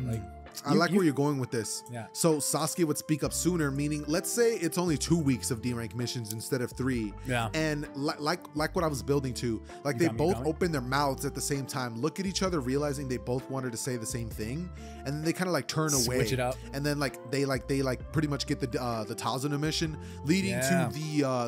Like, I like where you're going with this. Yeah. So Sasuke would speak up sooner, meaning let's say it's only 2 weeks of D-rank missions instead of 3. Yeah. And like what I was building to, like they both open their mouths at the same time, look at each other, realizing they both wanted to say the same thing, and then they kind of like turn away. Switch it up. And then they pretty much get the Tazuna mission, leading to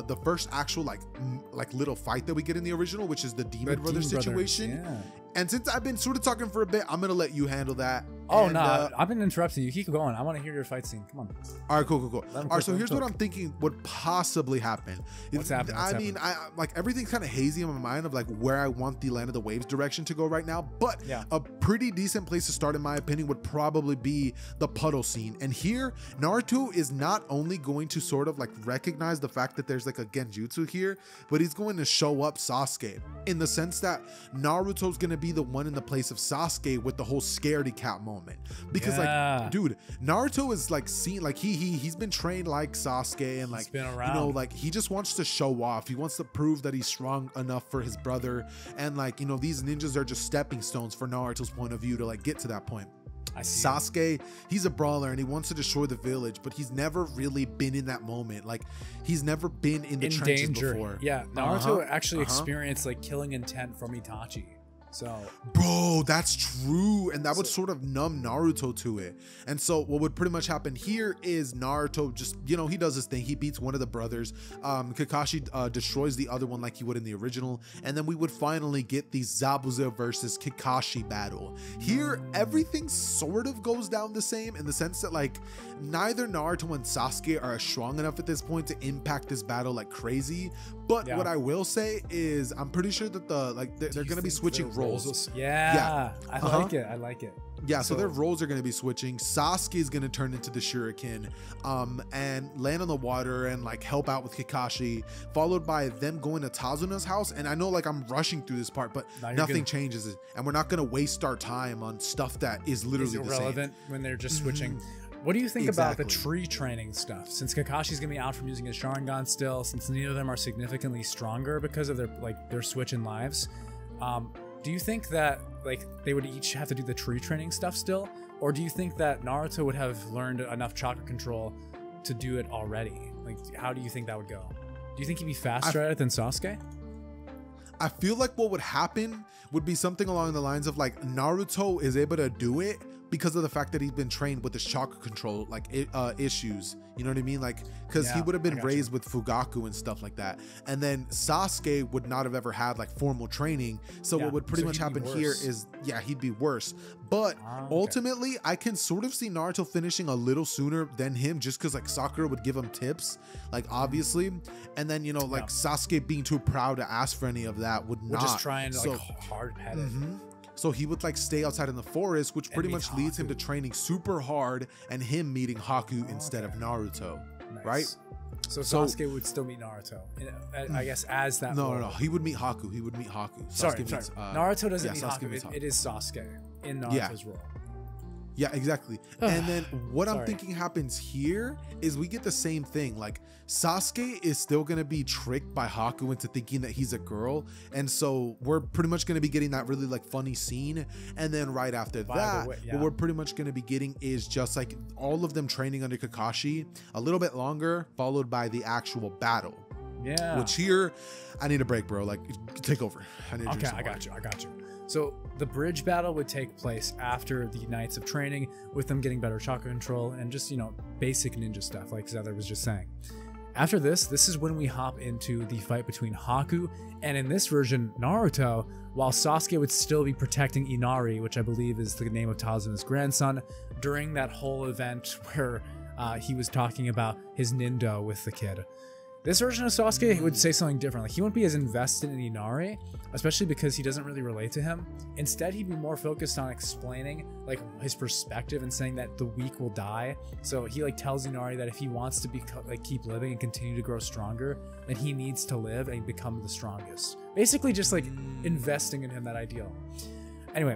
the first actual like little fight that we get in the original, which is the Demon Brothers situation. Yeah. And since I've been sort of talking for a bit, I'm gonna let you handle that. Oh no, I've been interrupting you. Keep going. I want to hear your fight scene. Come on. All right, cool. All right, so here's what I'm thinking would possibly happen. What's happening? I mean, like everything's kind of hazy in my mind of like where I want the Land of the Waves direction to go right now. But a pretty decent place to start, in my opinion, would probably be the puddle scene. And here, Naruto is not only going to sort of like recognize the fact that there's like a genjutsu here, but he's going to show up Sasuke in the sense that Naruto's gonna be the one in the place of Sasuke with the whole scaredy cat moment, because like, dude, Naruto is like seen like he's been trained like Sasuke, and like, been around. You know, like he just wants to show off. He wants to prove that he's strong enough for his brother, and like, you know, these ninjas are just stepping stones for Naruto's point of view to like get to that point. Sasuke, he's a brawler and he wants to destroy the village, but he's never really been in that moment. Like he's never been in the trenches danger before. Yeah, Naruto actually experienced like killing intent from Itachi. So, bro, that's true, and that would sort of numb Naruto to it. And so what would pretty much happen here is Naruto just, you know, he does his thing. He beats one of the brothers. Kakashi destroys the other one like he would in the original, and then we would finally get the Zabuza versus Kakashi battle. Here, everything sort of goes down the same in the sense that like neither Naruto and Sasuke are strong enough at this point to impact this battle like crazy. But what I will say is I'm pretty sure that they're going to be switching roles. Yeah, I like it. I like it. Yeah, so their roles are going to be switching. Sasuke is going to turn into the Shuriken and land on the water and like help out with Kakashi, followed by them going to Tazuna's house. And I know like I'm rushing through this part, but nothing changes it. And we're not going to waste our time on stuff that is literally irrelevant when they're just switching. What do you think about the tree training stuff? Since Kakashi's gonna be out from using his Sharingan still, since neither of them are significantly stronger because of their switch in lives, do you think that like they would each have to do the tree training stuff still, or do you think that Naruto would have learned enough chakra control to do it already? Like, how do you think that would go? Do you think he'd be faster at it than Sasuke? I feel like what would happen would be something along the lines of like Naruto is able to do it because of the fact that he's been trained with his chakra control like issues, you know what I mean, like because he would have been raised with Fugaku and stuff like that. And then Sasuke would not have ever had like formal training, so what would pretty much happen here is he'd be worse. But ultimately I can sort of see Naruto finishing a little sooner than him, just because like Sakura would give him tips, like obviously, and then you know like Sasuke being too proud to ask for any of that would not, just trying to like hard-headed. So he would like stay outside in the forest, which pretty much leads him to training super hard and him meeting Haku instead of Naruto, right? So Sasuke would still meet Naruto, I guess, as that. No, he would meet Haku. He would meet Haku. Sorry. Naruto doesn't meet Haku. It is Sasuke in Naruto's role. Yeah, exactly. And then what I'm thinking happens here is we get the same thing. Like Sasuke is still going to be tricked by Haku into thinking that he's a girl. And so we're pretty much going to be getting that really like funny scene. And then right after that, what we're pretty much going to be getting is just like all of them training under Kakashi a little bit longer, followed by the actual battle. Yeah. Which here, I need a break, bro. Like, take over. I need I got you. So the bridge battle would take place after the nights of training, with them getting better chakra control and just, you know, basic ninja stuff like Xehther was just saying. After this is when we hop into the fight between Haku and, in this version, Naruto, while Sasuke would still be protecting Inari, which I believe is the name of Tazuna's grandson, during that whole event where he was talking about his nindo with the kid. This version of Sasuke would say something different. Like, he wouldn't be as invested in Inari, especially because he doesn't really relate to him. Instead, he'd be more focused on explaining like his perspective and saying that the weak will die. So he like tells Inari that if he wants to be like keep living and continue to grow stronger, then he needs to live and become the strongest. Basically, just like investing in him, that ideal. Anyway,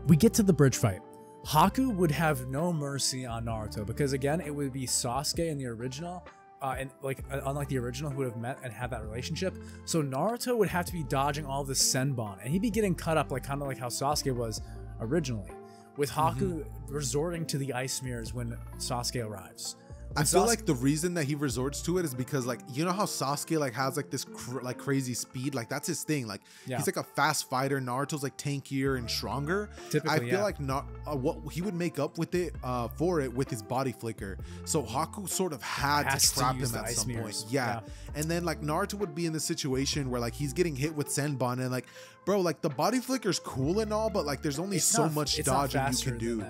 we get to the bridge fight. Haku would have no mercy on Naruto because, again, it would be Sasuke in the original. And like unlike the original, who would have met and had that relationship, so Naruto would have to be dodging all this Senbon, and he'd be getting cut up like kind of like how Sasuke was originally, with Haku resorting to the ice mirrors when Sasuke arrives. I feel like the reason that he resorts to it is because, like, you know how Sasuke like has like this like crazy speed, like that's his thing. Like he's like a fast fighter. Naruto's like tankier and stronger. Typically, I feel like not what he would make up with it for it with his body flicker. So Haku sort of had to trap him at some point. Yeah. And then like Naruto would be in the situation where like he's getting hit with Senbon and like, bro, like the body flicker's cool and all, but like there's only so much dodging you can do.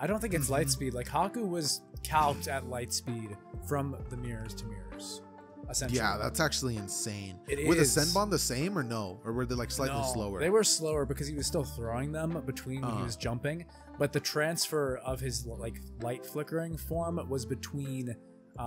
I don't think it's light speed. Like Haku was calced at light speed from the mirrors to mirrors, essentially. Yeah, that's actually insane. Were the Senbon the same or no? Or were they like slightly slower? They were slower because he was still throwing them between when he was jumping, but the transfer of his like light flickering form was between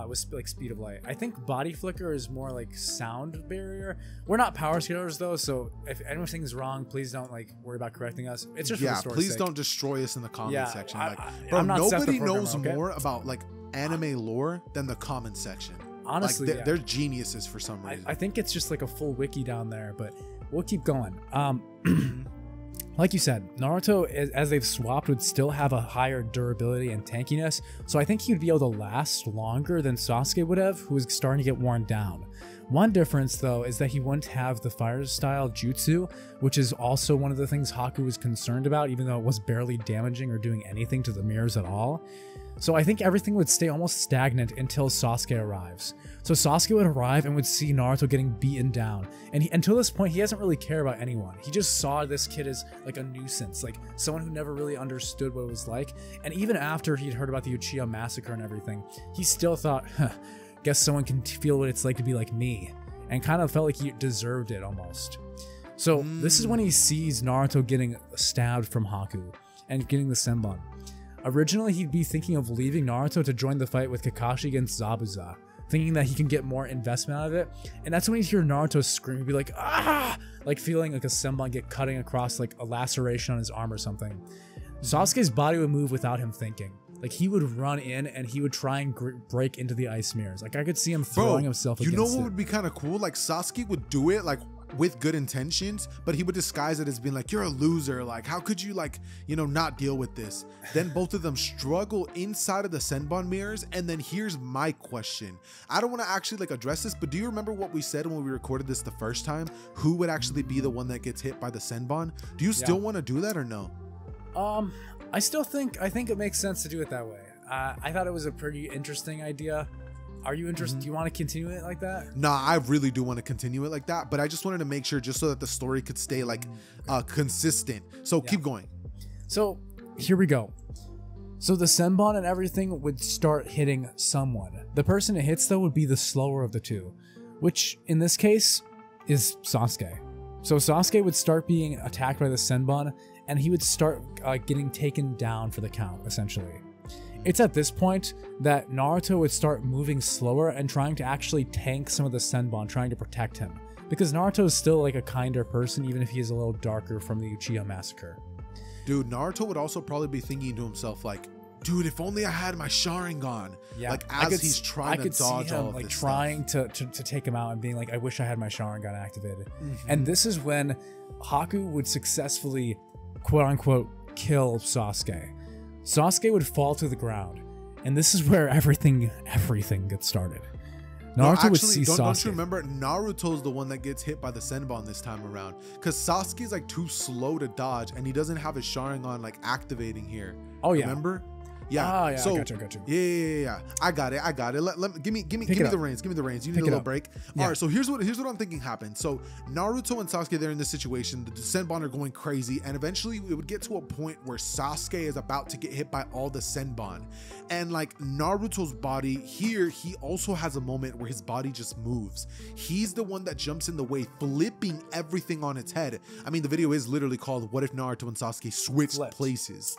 was like speed of light. I think body flicker is more like sound barrier. We're not power scalers though, so if anything's wrong, please don't like worry about correcting us. It's just for the story's please sake. Don't destroy us in the comment section. Like, bro, nobody knows more about like anime lore than the comment section. Honestly, like, they're geniuses for some reason. I think it's just like a full wiki down there, but we'll keep going. Like you said, Naruto, as they've swapped, would still have a higher durability and tankiness, so I think he would be able to last longer than Sasuke would have, who was starting to get worn down. One difference, though, is that he wouldn't have the fire style jutsu, which is also one of the things Haku was concerned about, even though it was barely damaging or doing anything to the mirrors at all. So I think everything would stay almost stagnant until Sasuke arrives. So Sasuke would arrive and would see Naruto getting beaten down. And until this point, he doesn't really care about anyone. He just saw this kid as like a nuisance, like someone who never really understood what it was like. And even after he'd heard about the Uchiha massacre and everything, he still thought, guess someone can feel what it's like to be like me. And kind of felt like he deserved it almost. So this is when he sees Naruto getting stabbed from Haku and getting the Senbon. Originally, he'd be thinking of leaving Naruto to join the fight with Kakashi against Zabuza, thinking that he can get more investment out of it. And that's when he'd hear Naruto scream, he'd be like, ah! Like feeling like a Senbon get cutting across like a laceration on his arm or something. Sasuke's body would move without him thinking. Like he would run in and he would try and break into the ice mirrors. Like I could see him throwing himself against it. You know what would be kind of cool? Like Sasuke would do it like with good intentions, but he would disguise it as being like, you're a loser. Like, how could you like, you know, not deal with this? Then both of them struggle inside of the Senbon mirrors. And then here's my question. I don't want to actually like address this, but do you remember what we said when we recorded this the first time? Who would actually be the one that gets hit by the Senbon? Do you still want to do that or no? I think it makes sense to do it that way. I thought it was a pretty interesting idea. Are you interested? Do you want to continue it like that? Nah, I really do want to continue it like that, but I just wanted to make sure just so that the story could stay like consistent. So keep going. So here we go. So the Senbon and everything would start hitting someone. The person it hits though would be the slower of the two, which in this case is Sasuke. So Sasuke would start being attacked by the Senbon and he would start getting taken down for the count, essentially. It's at this point that Naruto would start moving slower and trying to actually tank some of the Senbon, trying to protect him. Because Naruto is still like a kinder person, even if he is a little darker from the Uchiha massacre. Dude, Naruto would also probably be thinking to himself like, dude, if only I had my Sharingan. Yeah, like as he's trying to dodge all of like this trying stuff. to take him out and being like, I wish I had my Sharingan activated. And this is when Haku would successfully, quote unquote, kill Sasuke. Sasuke would fall to the ground, and this is where everything gets started. Naruto would see Sasuke. Don't you remember, Naruto's the one that gets hit by the Senbon this time around, because Sasuke's like too slow to dodge, and he doesn't have his Sharingan like activating here. Oh yeah, remember? Yeah. Yeah. So, I got you. Yeah. I got it. Give me the reins. Give me the reins. You need a little break. All right. So here's what I'm thinking happened. So Naruto and Sasuke, they're in this situation. The Senbon are going crazy, and eventually it would get to a point where Sasuke is about to get hit by all the Senbon, and like Naruto's body here, he also has a moment where his body just moves. He's the one that jumps in the way, flipping everything on its head. I mean, the video is literally called "What if Naruto and Sasuke switched places?"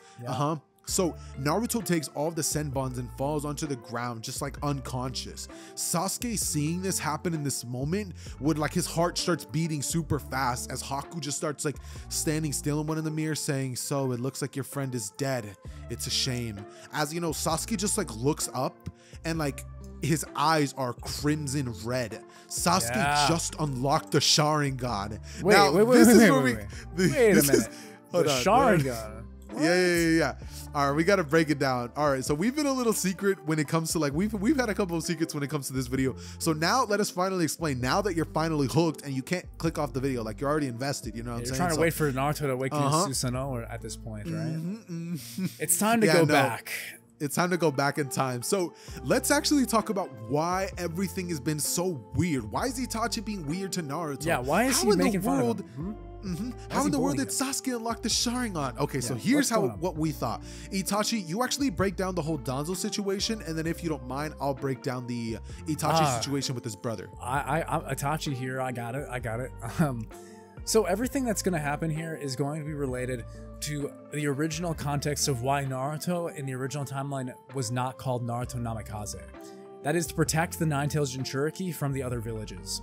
So Naruto takes all of the Senbons and falls onto the ground just like unconscious. Sasuke, seeing this happen in this moment, would like his heart starts beating super fast as Haku just starts like standing still in one of the mirrors saying, so it looks like your friend is dead. It's a shame. As you know, Sasuke just like looks up and like his eyes are crimson red. Sasuke just unlocked the Sharingan. Wait a minute. The Sharingan. Yeah. All right, we got to break it down. All right, so we've been a little secret when it comes to like, we've had a couple of secrets when it comes to this video. So now let us finally explain, now that you're finally hooked and you can't click off the video, like you're already invested, you know what I'm saying? You're trying to wait for Naruto to awaken Susanoo at this point, right? It's time to go back. It's time to go back in time. So let's actually talk about why everything has been so weird. Why is Itachi being weird to Naruto? Yeah, why is he making fun of him? How in the world did Sasuke unlock the Sharingan? Okay, so here's what we thought. Itachi, you actually break down the whole Danzo situation, and then if you don't mind, I'll break down the Itachi situation with his brother. I'm Itachi here. I got it. So everything that's going to happen here is going to be related to the original context of why Naruto in the original timeline was not called Naruto Namikaze. That is to protect the Nine-Tails Jinchuriki from the other villages.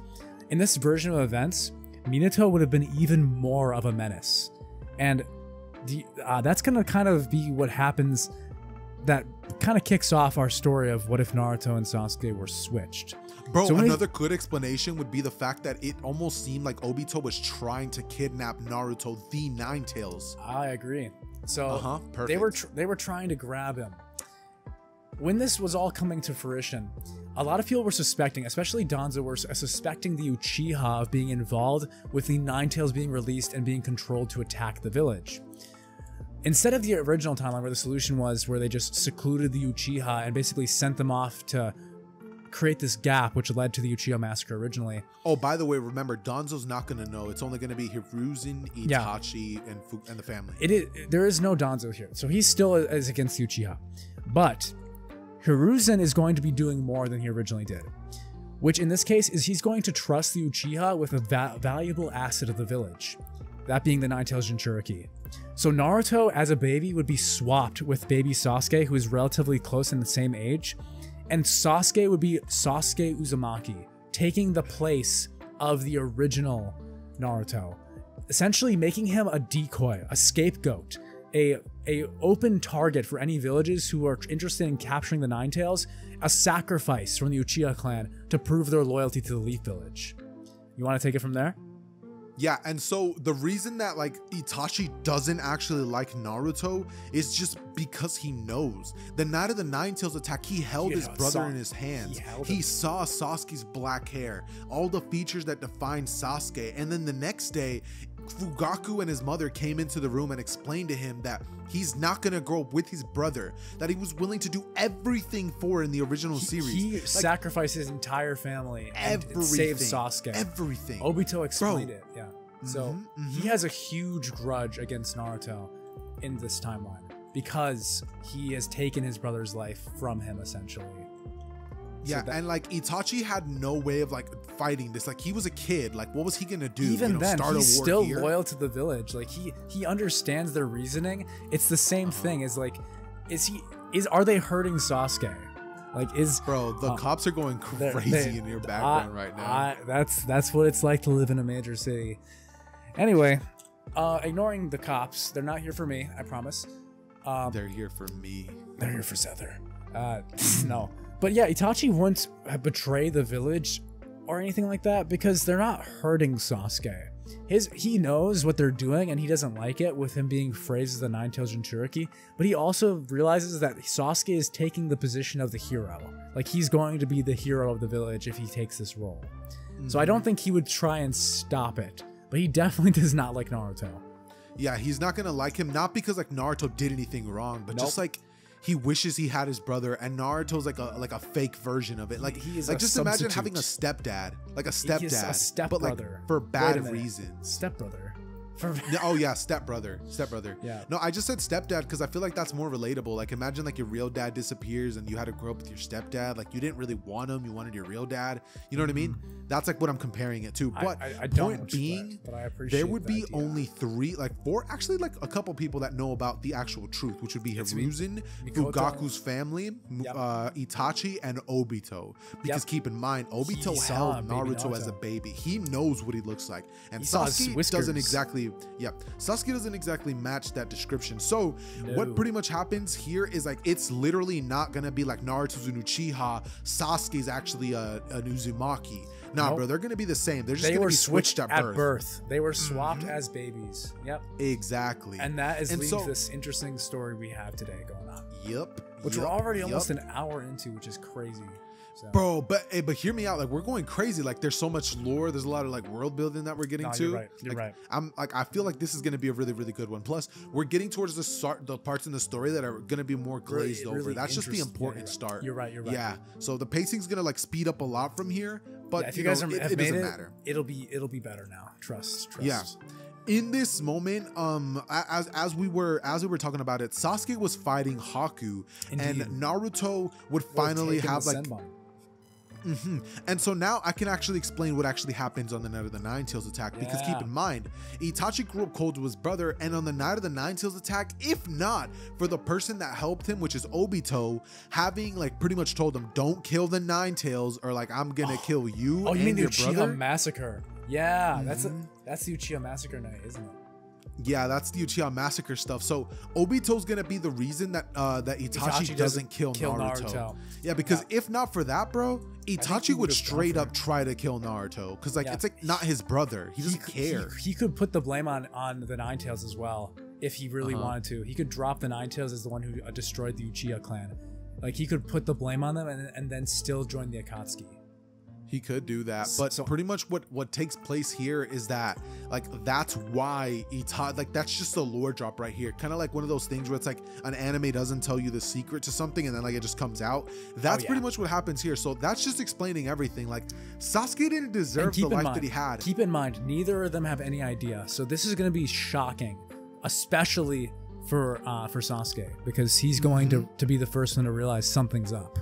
In this version of events, Minato would have been even more of a menace. And that's going to kind of be what happens that kind of kicks off our story of what if Naruto and Sasuke were switched. Bro, so another good explanation would be the fact that it almost seemed like Obito was trying to kidnap Naruto, the Nine-Tails. I agree. So they were trying to grab him. when this was all coming to fruition, a lot of people were suspecting, especially Danzo, were suspecting the Uchiha of being involved with the Nine Tails being released and being controlled to attack the village. Instead of the original timeline where the solution was where they just secluded the Uchiha and basically sent them off to create this gap, which led to the Uchiha massacre originally. Oh, by the way, remember, Danzo's not going to know. It's only going to be Hiruzen, Itachi, and the family. There is no Danzo here. So he still is against the Uchiha. But Hiruzen is going to be doing more than he originally did. Which in this case is he's going to trust the Uchiha with a valuable asset of the village. That being the Nine Tails Jinchuriki. So Naruto as a baby would be swapped with baby Sasuke, who is relatively close in the same age. And Sasuke would be Sasuke Uzumaki, taking the place of the original Naruto, essentially making him a decoy, a scapegoat, a open target for any villages who are interested in capturing the Nine Tails, a sacrifice from the Uchiha clan to prove their loyalty to the Leaf Village. You want to take it from there? Yeah, and so the reason that like Itachi doesn't actually like Naruto is just because he knows. The night of the Nine Tails attack, he held his brother in his hands. He saw Sasuke's black hair, all the features that define Sasuke, and then the next day, Fugaku and his mother came into the room and explained to him that he's not gonna grow up with his brother, that he was willing to do everything for in the original series. He sacrificed his entire family and saved Sasuke. Everything. Obito explained it, yeah. So he has a huge grudge against Naruto in this timeline because he has taken his brother's life from him, essentially. Yeah, so and like Itachi had no way of like fighting this. Like he was a kid. Like what was he gonna do? Even then, start he's a war still here? Loyal to the village. Like he understands their reasoning. It's the same thing as like, are they hurting Sasuke? Like bro, the cops are going crazy in your background right now. That's what it's like to live in a major city. Anyway, ignoring the cops, they're not here for me. I promise. They're here for me. They're here for Xehther. No. But yeah, Itachi wouldn't betray the village or anything like that because they're not hurting Sasuke. He knows what they're doing and he doesn't like it with him being phrased as the Nine Tails Jinchuriki, but he also realizes that Sasuke is taking the position of the hero. Like he's going to be the hero of the village if he takes this role. So I don't think he would try and stop it, but he definitely does not like Naruto. Yeah, he's not gonna like him, not because like Naruto did anything wrong, but just like he wishes he had his brother, and Naruto's like a fake version of it. Like just imagine having a stepdad, like a stepdad, but like for bad reasons. Stepbrother. Oh yeah, stepbrother. Yeah. No, I just said stepdad because I feel like that's more relatable. Like imagine like your real dad disappears and you had to grow up with your stepdad. Like you didn't really want him, you wanted your real dad. You know what I mean? That's like what I'm comparing it to. But I point being, but I appreciate there would be only four, actually like a couple people that know about the actual truth, which would be Hiruzen, Fugaku's family, Itachi, and Obito. Because keep in mind, Obito held Naruto as a baby. He knows what he looks like, and Sasuke doesn't exactly. Yeah, Sasuke doesn't exactly match that description. So what pretty much happens here is like it's literally not gonna be like Naruto's an Uchiha, Sasuke's actually an Uzumaki. Nah, bro, they're gonna be the same. They're just gonna be switched at birth. They were swapped as babies. Yep. Exactly. And that is leading to this interesting story we have today going on. Yep. Which we're already almost an hour into, which is crazy. So. Bro, but hear me out. Like we're going crazy. Like there's so much lore. There's a lot of like world building that we're getting to. You're right. I feel like this is gonna be a really, really good one. Plus, we're getting towards the parts in the story that are gonna be more glazed over. That's just the important start. You're right. Yeah. So the pacing's gonna like speed up a lot from here. But if you guys it doesn't matter. It'll be better now. Trust. Yeah. In this moment, as we were talking about it, Sasuke was fighting Haku, and Naruto would finally have like. And so now I can actually explain what actually happens on the night of the Nine Tails attack, because keep in mind, Itachi grew up cold to his brother, and on the night of the Nine Tails attack, if not for the person that helped him, which is Obito, having like pretty much told him, don't kill the Nine Tails or like I'm gonna kill you. Oh, you mean the your Uchiha brother massacre? Yeah, that's the Uchiha massacre night, isn't it? Yeah, that's the Uchiha massacre stuff. So Obito's gonna be the reason that that Itachi doesn't kill Naruto. Yeah, because if not for that, bro, Itachi would straight up try to kill Naruto, because like it's like not his brother. He doesn't care. He could put the blame on the Nine Tails as well if he really wanted to. He could drop the Nine Tails as the one who destroyed the Uchiha clan Like he could put the blame on them and then still join the Akatsuki. He could do that, but so pretty much what takes place here is that like that's why Itachi, like that's just a lore drop right here, kind of like one of those things where it's like an anime doesn't tell you the secret to something and then like it just comes out. That's pretty much what happens here. So that's just explaining everything. Like Sasuke didn't deserve the life that he had. Keep in mind, neither of them have any idea. So this is going to be shocking, especially for Sasuke, because he's going to be the first one to realize something's up.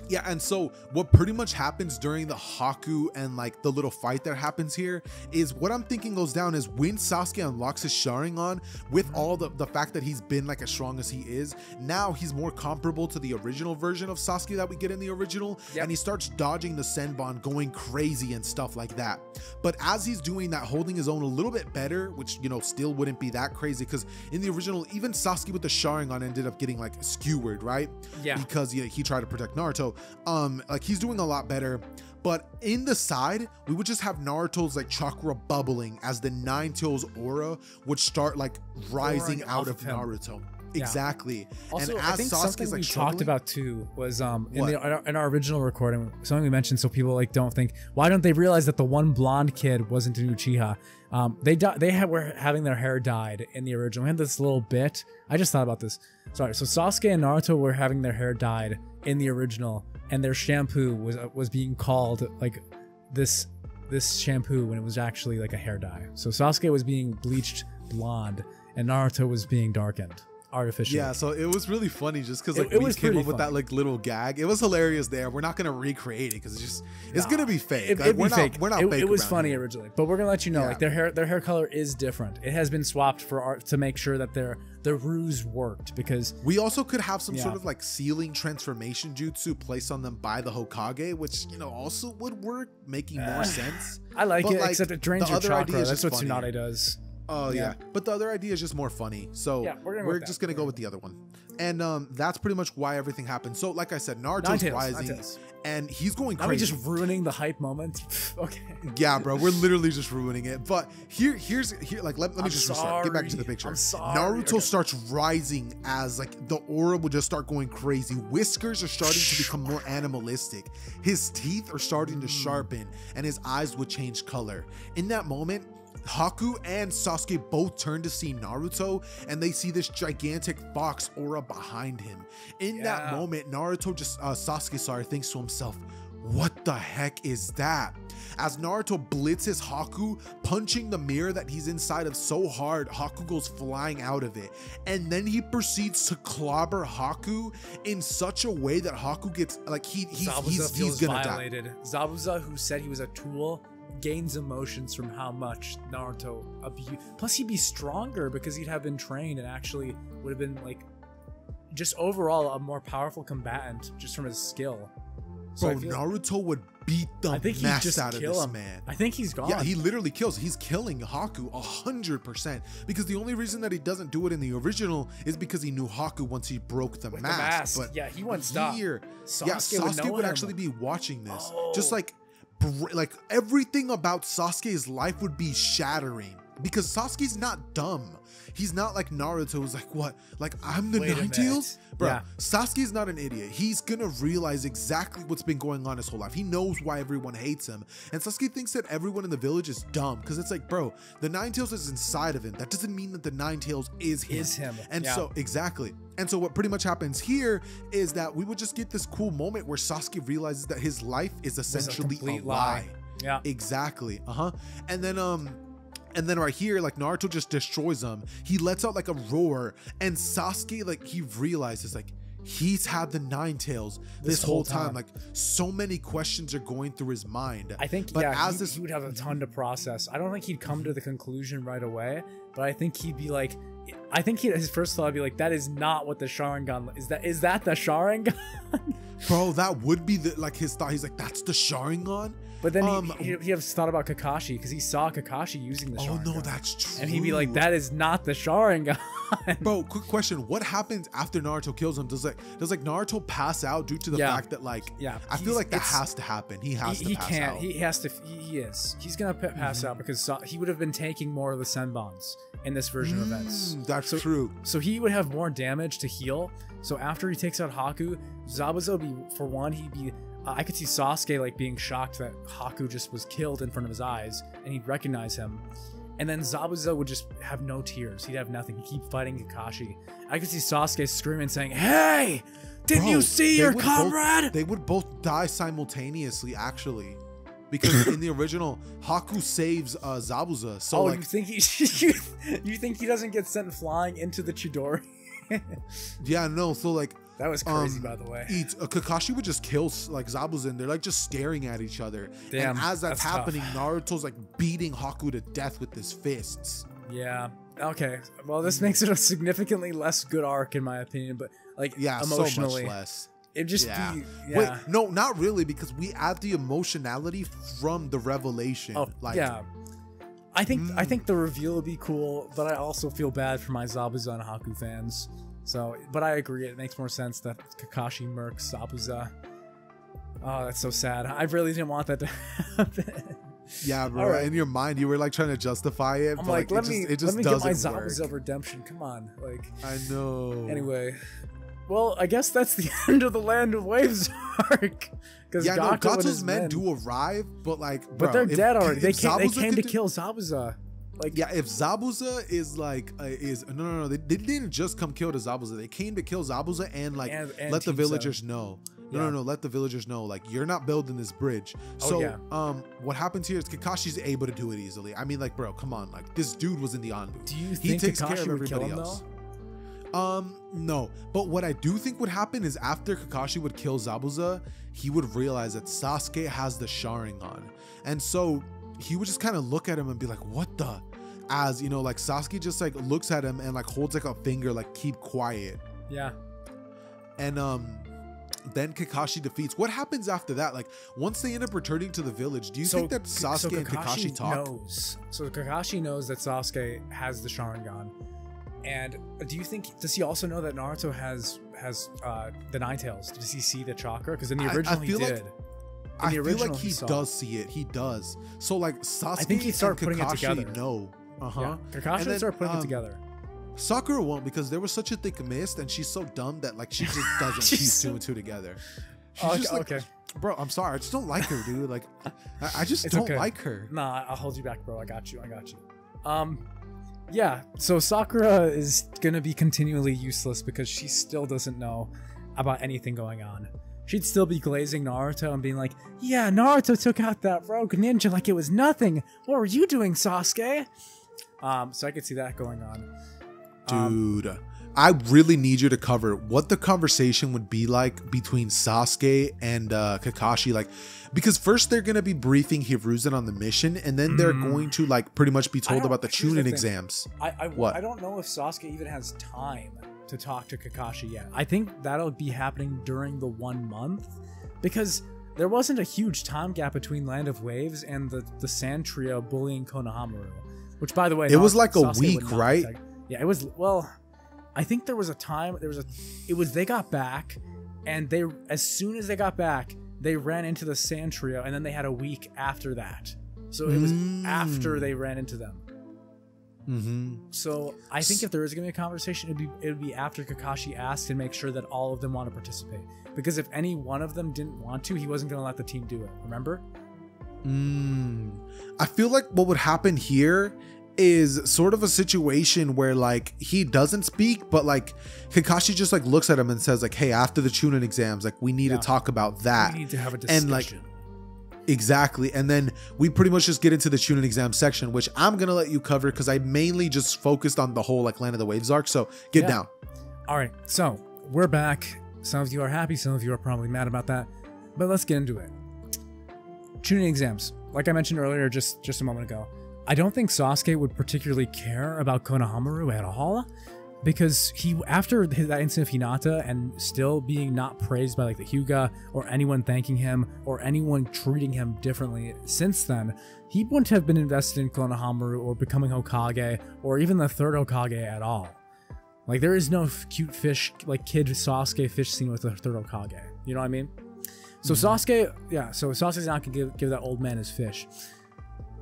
Yeah, and so what pretty much happens during the Haku and like the little fight that happens here is what I'm thinking goes down is when Sasuke unlocks his Sharingan, with all the fact that he's been like as strong as he is, now he's more comparable to the original version of Sasuke that we get in the original, and he starts dodging the Senbon, going crazy and stuff like that. But as he's doing that, holding his own a little bit better, which, you know, still wouldn't be that crazy, because in the original, even Sasuke with the Sharingan ended up getting like skewered, right? Yeah. Because he tried to protect Naruto. Like he's doing a lot better, but in the side we would just have Naruto's like chakra bubbling as the Nine Tails aura would start like rising out of Naruto. Exactly. Also, and I think something we talked about too was in our original recording, something we mentioned, so people like don't think, why don't they realize that the one blonde kid wasn't a Uchiha? They were having their hair dyed in the original. We had this little bit. I just thought about this. Sorry. So Sasuke and Naruto were having their hair dyed in the original, and their shampoo was being called like this shampoo when it was actually like a hair dye. So Sasuke was being bleached blonde, and Naruto was being darkened artificially. Yeah, so it was really funny just because like we came up with that like little gag. It was hilarious there. We're not gonna recreate it because it's gonna be fake. We're not fake. It was funny originally, but we're gonna let you know like their hair color is different. It has been swapped for art to make sure that their ruse worked, because we also could have some sort of like ceiling transformation jutsu placed on them by the Hokage, which, you know, also would work, making more sense. I like it, like, except it drains your chakra. That's what Tsunade does. Oh yeah, but the other idea is just more funny, so we're just gonna go with the other one, and that's pretty much why everything happened. So like I said, Naruto's rising, and he's going crazy. Are we just ruining the hype moment? Okay. Yeah, bro, we're literally just ruining it. But here's like let me just restart. Get back to the picture. Naruto starts rising as like the aura would just start going crazy. Whiskers are starting to become more animalistic. His teeth are starting to sharpen, and his eyes would change color. In that moment, Haku and Sasuke both turn to see Naruto, and they see this gigantic fox aura behind him. In that moment, Sasuke thinks to himself, what the heck is that? As Naruto blitzes Haku, punching the mirror that he's inside of so hard, Haku goes flying out of it. And then he proceeds to clobber Haku in such a way that Haku gets like he's gonna violated. Die. Zabuza, who said he was a tool, gains emotions from how much Naruto abused. Plus he'd be stronger because he'd have been trained and actually would have been like just overall a more powerful combatant just from his skill. So bro, Naruto would beat the mess out of this man. I think he's gone. Yeah, he literally kills. He's killing Haku 100%, because the only reason that he doesn't do it in the original is because he knew Haku once he broke the mask. But yeah, he wouldn't stop. Sasuke would actually be watching this, just like everything about Sasuke's life would be shattering, because Sasuke's not dumb. He's not like Naruto who's like, what? Like, I'm the Nine Tails? Bro, Sasuke's not an idiot. He's gonna realize exactly what's been going on his whole life. He knows why everyone hates him. And Sasuke thinks that everyone in the village is dumb, because it's like, bro, the Nine Tails is inside of him. That doesn't mean that the Nine Tails is him. And so, exactly. And so what pretty much happens here is that we would just get this cool moment where Sasuke realizes that his life is essentially a lie. Yeah. Exactly. And then right here, like Naruto just destroys him. He lets out like a roar, and Sasuke, like he realizes like he's had the Nine Tails this whole time. Like so many questions are going through his mind. I think he would have a ton to process. I don't think he'd come to the conclusion right away, but I think he'd be like, his first thought would be like, that is not what the Sharingan is. That the Sharingan? Bro, that would be his thought. He's like, that's the Sharingan? But then he has thought about Kakashi, because he saw Kakashi using the Sharingan. Oh no, that's true. And he'd be like, that is not the Sharingan. on. Bro, quick question. What happens after Naruto kills him? Does Naruto pass out due to the fact that like, I feel like that has to happen. He has to pass out. He has to. He is. He's gonna pass out because he would have been taking more of the Senbons in this version of events. That's true. So he would have more damage to heal. So after he takes out Haku, Zabuza would be, for one, he'd be. I could see Sasuke like being shocked that Haku just was killed in front of his eyes, and he'd recognize him. And then Zabuza would just have no tears. He'd have nothing. He'd keep fighting Kakashi. I could see Sasuke screaming, saying, "Hey, didn't you see your comrade?" They would both die simultaneously, actually. Because in the original, Haku saves Zabuza. So like, you think you think he doesn't get sent flying into the Chidori? Yeah, no. So like, that was crazy, by the way. Kakashi would just kill like Zabuza, and they're like just staring at each other. Damn, and as that's happening, tough. Naruto's like beating Haku to death with his fists. Yeah. Okay. Well, this makes it a significantly less good arc, in my opinion. But like, emotionally, so much less. It just be. Yeah. Wait, no, not really, because we add the emotionality from the revelation. Oh, like, yeah. I think the reveal would be cool, but I also feel bad for my Zabuza and Haku fans. So, but I agree, it makes more sense that Kakashi murks Zabuza. Oh, that's so sad. I really didn't want that to happen. Yeah, bro. Right. In your mind, you were like trying to justify it. I'm but like, let me get my work. Zabuza redemption. Come on, like. I know. Anyway, well, I guess that's the end of the Land of Waves arc. Because Gato's men do arrive, but like, bro, but they're dead already. They came to kill Zabuza. Like, yeah, if Zabuza is like no, they didn't just come kill the Zabuza. They came to kill Zabuza and like and let the villagers know. No, let the villagers know, like, you're not building this bridge. So what happens here is Kakashi's able to do it easily. I mean, like, bro, come on, like, this dude was in the Anbu. Do you think Kakashi would kill him else. No, but what I do think would happen is after Kakashi would kill Zabuza, he would realize that Sasuke has the Sharingan, and so he would just kind of look at him and be like, what the? As you know, like, Sasuke just like looks at him and like holds like a finger, like, keep quiet. Yeah. And then Kakashi defeats. What happens after that? Like, once they end up returning to the village, do you think that Sasuke and Kakashi talk? So Kakashi knows that Sasuke has the Sharingan. And do you think, does he also know that Naruto has the Nine Tails? Does he see the chakra? Because in the original he did. I feel like he does see it. He does. So like Sasuke, I think he'd start putting it together. No. Yeah. Kakashi would start putting it together. Sakura won't, because there was such a thick mist, and she's so dumb that like she just doesn't piece two and two together. She's just like, okay, bro, I'm sorry, I just don't like her, dude. Like, I just don't like her. Nah, I'll hold you back, bro. I got you. Yeah. So Sakura is gonna be continually useless because she still doesn't know about anything going on. She'd still be glazing Naruto and being like, "Yeah, Naruto took out that rogue ninja like it was nothing. What were you doing, Sasuke?" So I could see that going on. Dude, I really need you to cover what the conversation would be like between Sasuke and Kakashi, like, because first they're gonna be briefing Hiruzen on the mission, and then they're going to like pretty much be told about the Chunin exams. I don't know if Sasuke even has time to talk to Kakashi yet. I think that'll be happening during the 1 month, because there wasn't a huge time gap between Land of Waves and the Sand Trio bullying Konohamaru, which, by the way, it was like a week, right? Yeah, it was. Well, I think there was a time. They got back, and as soon as they got back, they ran into the Sand Trio, and then they had a week after that. So it was after they ran into them. So I think if there is gonna be a conversation, it would be after Kakashi asked and make sure that all of them want to participate. Because if any one of them didn't want to, he wasn't gonna let the team do it. Remember? I feel like what would happen here is sort of a situation where like he doesn't speak, but like Kakashi just like looks at him and says like, "Hey, after the Chunin exams, like we need to talk about that. We need to have a discussion." And like, exactly. And then we pretty much just get into the Chunin exam section, which I'm gonna let you cover because I mainly just focused on the whole like Land of the Waves arc. So get down. All right, so we're back. Some of you are happy, some of you are probably mad about that, but let's get into it. Chunin exams, like I mentioned earlier, just a moment ago. I don't think Sasuke would particularly care about Konohamaru at all, because after that incident of Hinata and still being not praised by like the Hyuga or anyone thanking him or anyone treating him differently since then, he wouldn't have been invested in Konohamaru or becoming Hokage or even the third Hokage at all. Like there is no cute fish, like kid Sasuke fish scene with the third Hokage. You know what I mean? So Sasuke, yeah. So Sasuke's not gonna give that old man his fish.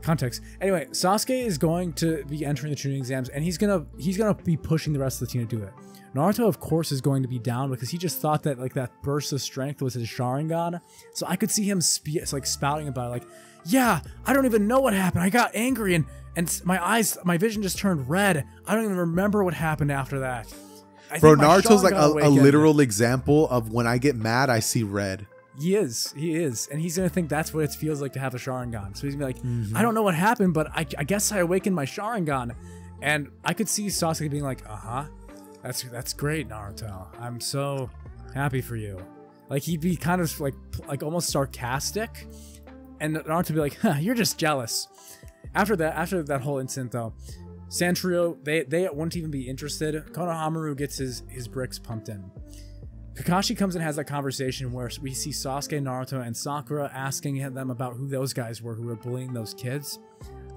Context. Anyway, Sasuke is going to be entering the Chunin exams, and he's gonna be pushing the rest of the team to do it. Naruto, of course, is going to be down because he just thought that like that burst of strength was his Sharingan. So I could see him spouting about it, like, yeah, I don't even know what happened. I got angry and my vision just turned red. I don't even remember what happened after that. Bro, Naruto's like a literal example of when I get mad, I see red. He is. And he's going to think that's what it feels like to have a Sharingan. So he's going to be like, I don't know what happened, but I guess I awakened my Sharingan. And I could see Sasuke being like, that's great, Naruto. I'm so happy for you. Like, he'd be kind of like almost sarcastic. And Naruto would be like, you're just jealous. After that whole incident, though, Santrio, they wouldn't even be interested. Konohamaru gets his bricks pumped in. Kakashi comes and has that conversation where we see Sasuke, Naruto, and Sakura asking them about who those guys were who were bullying those kids.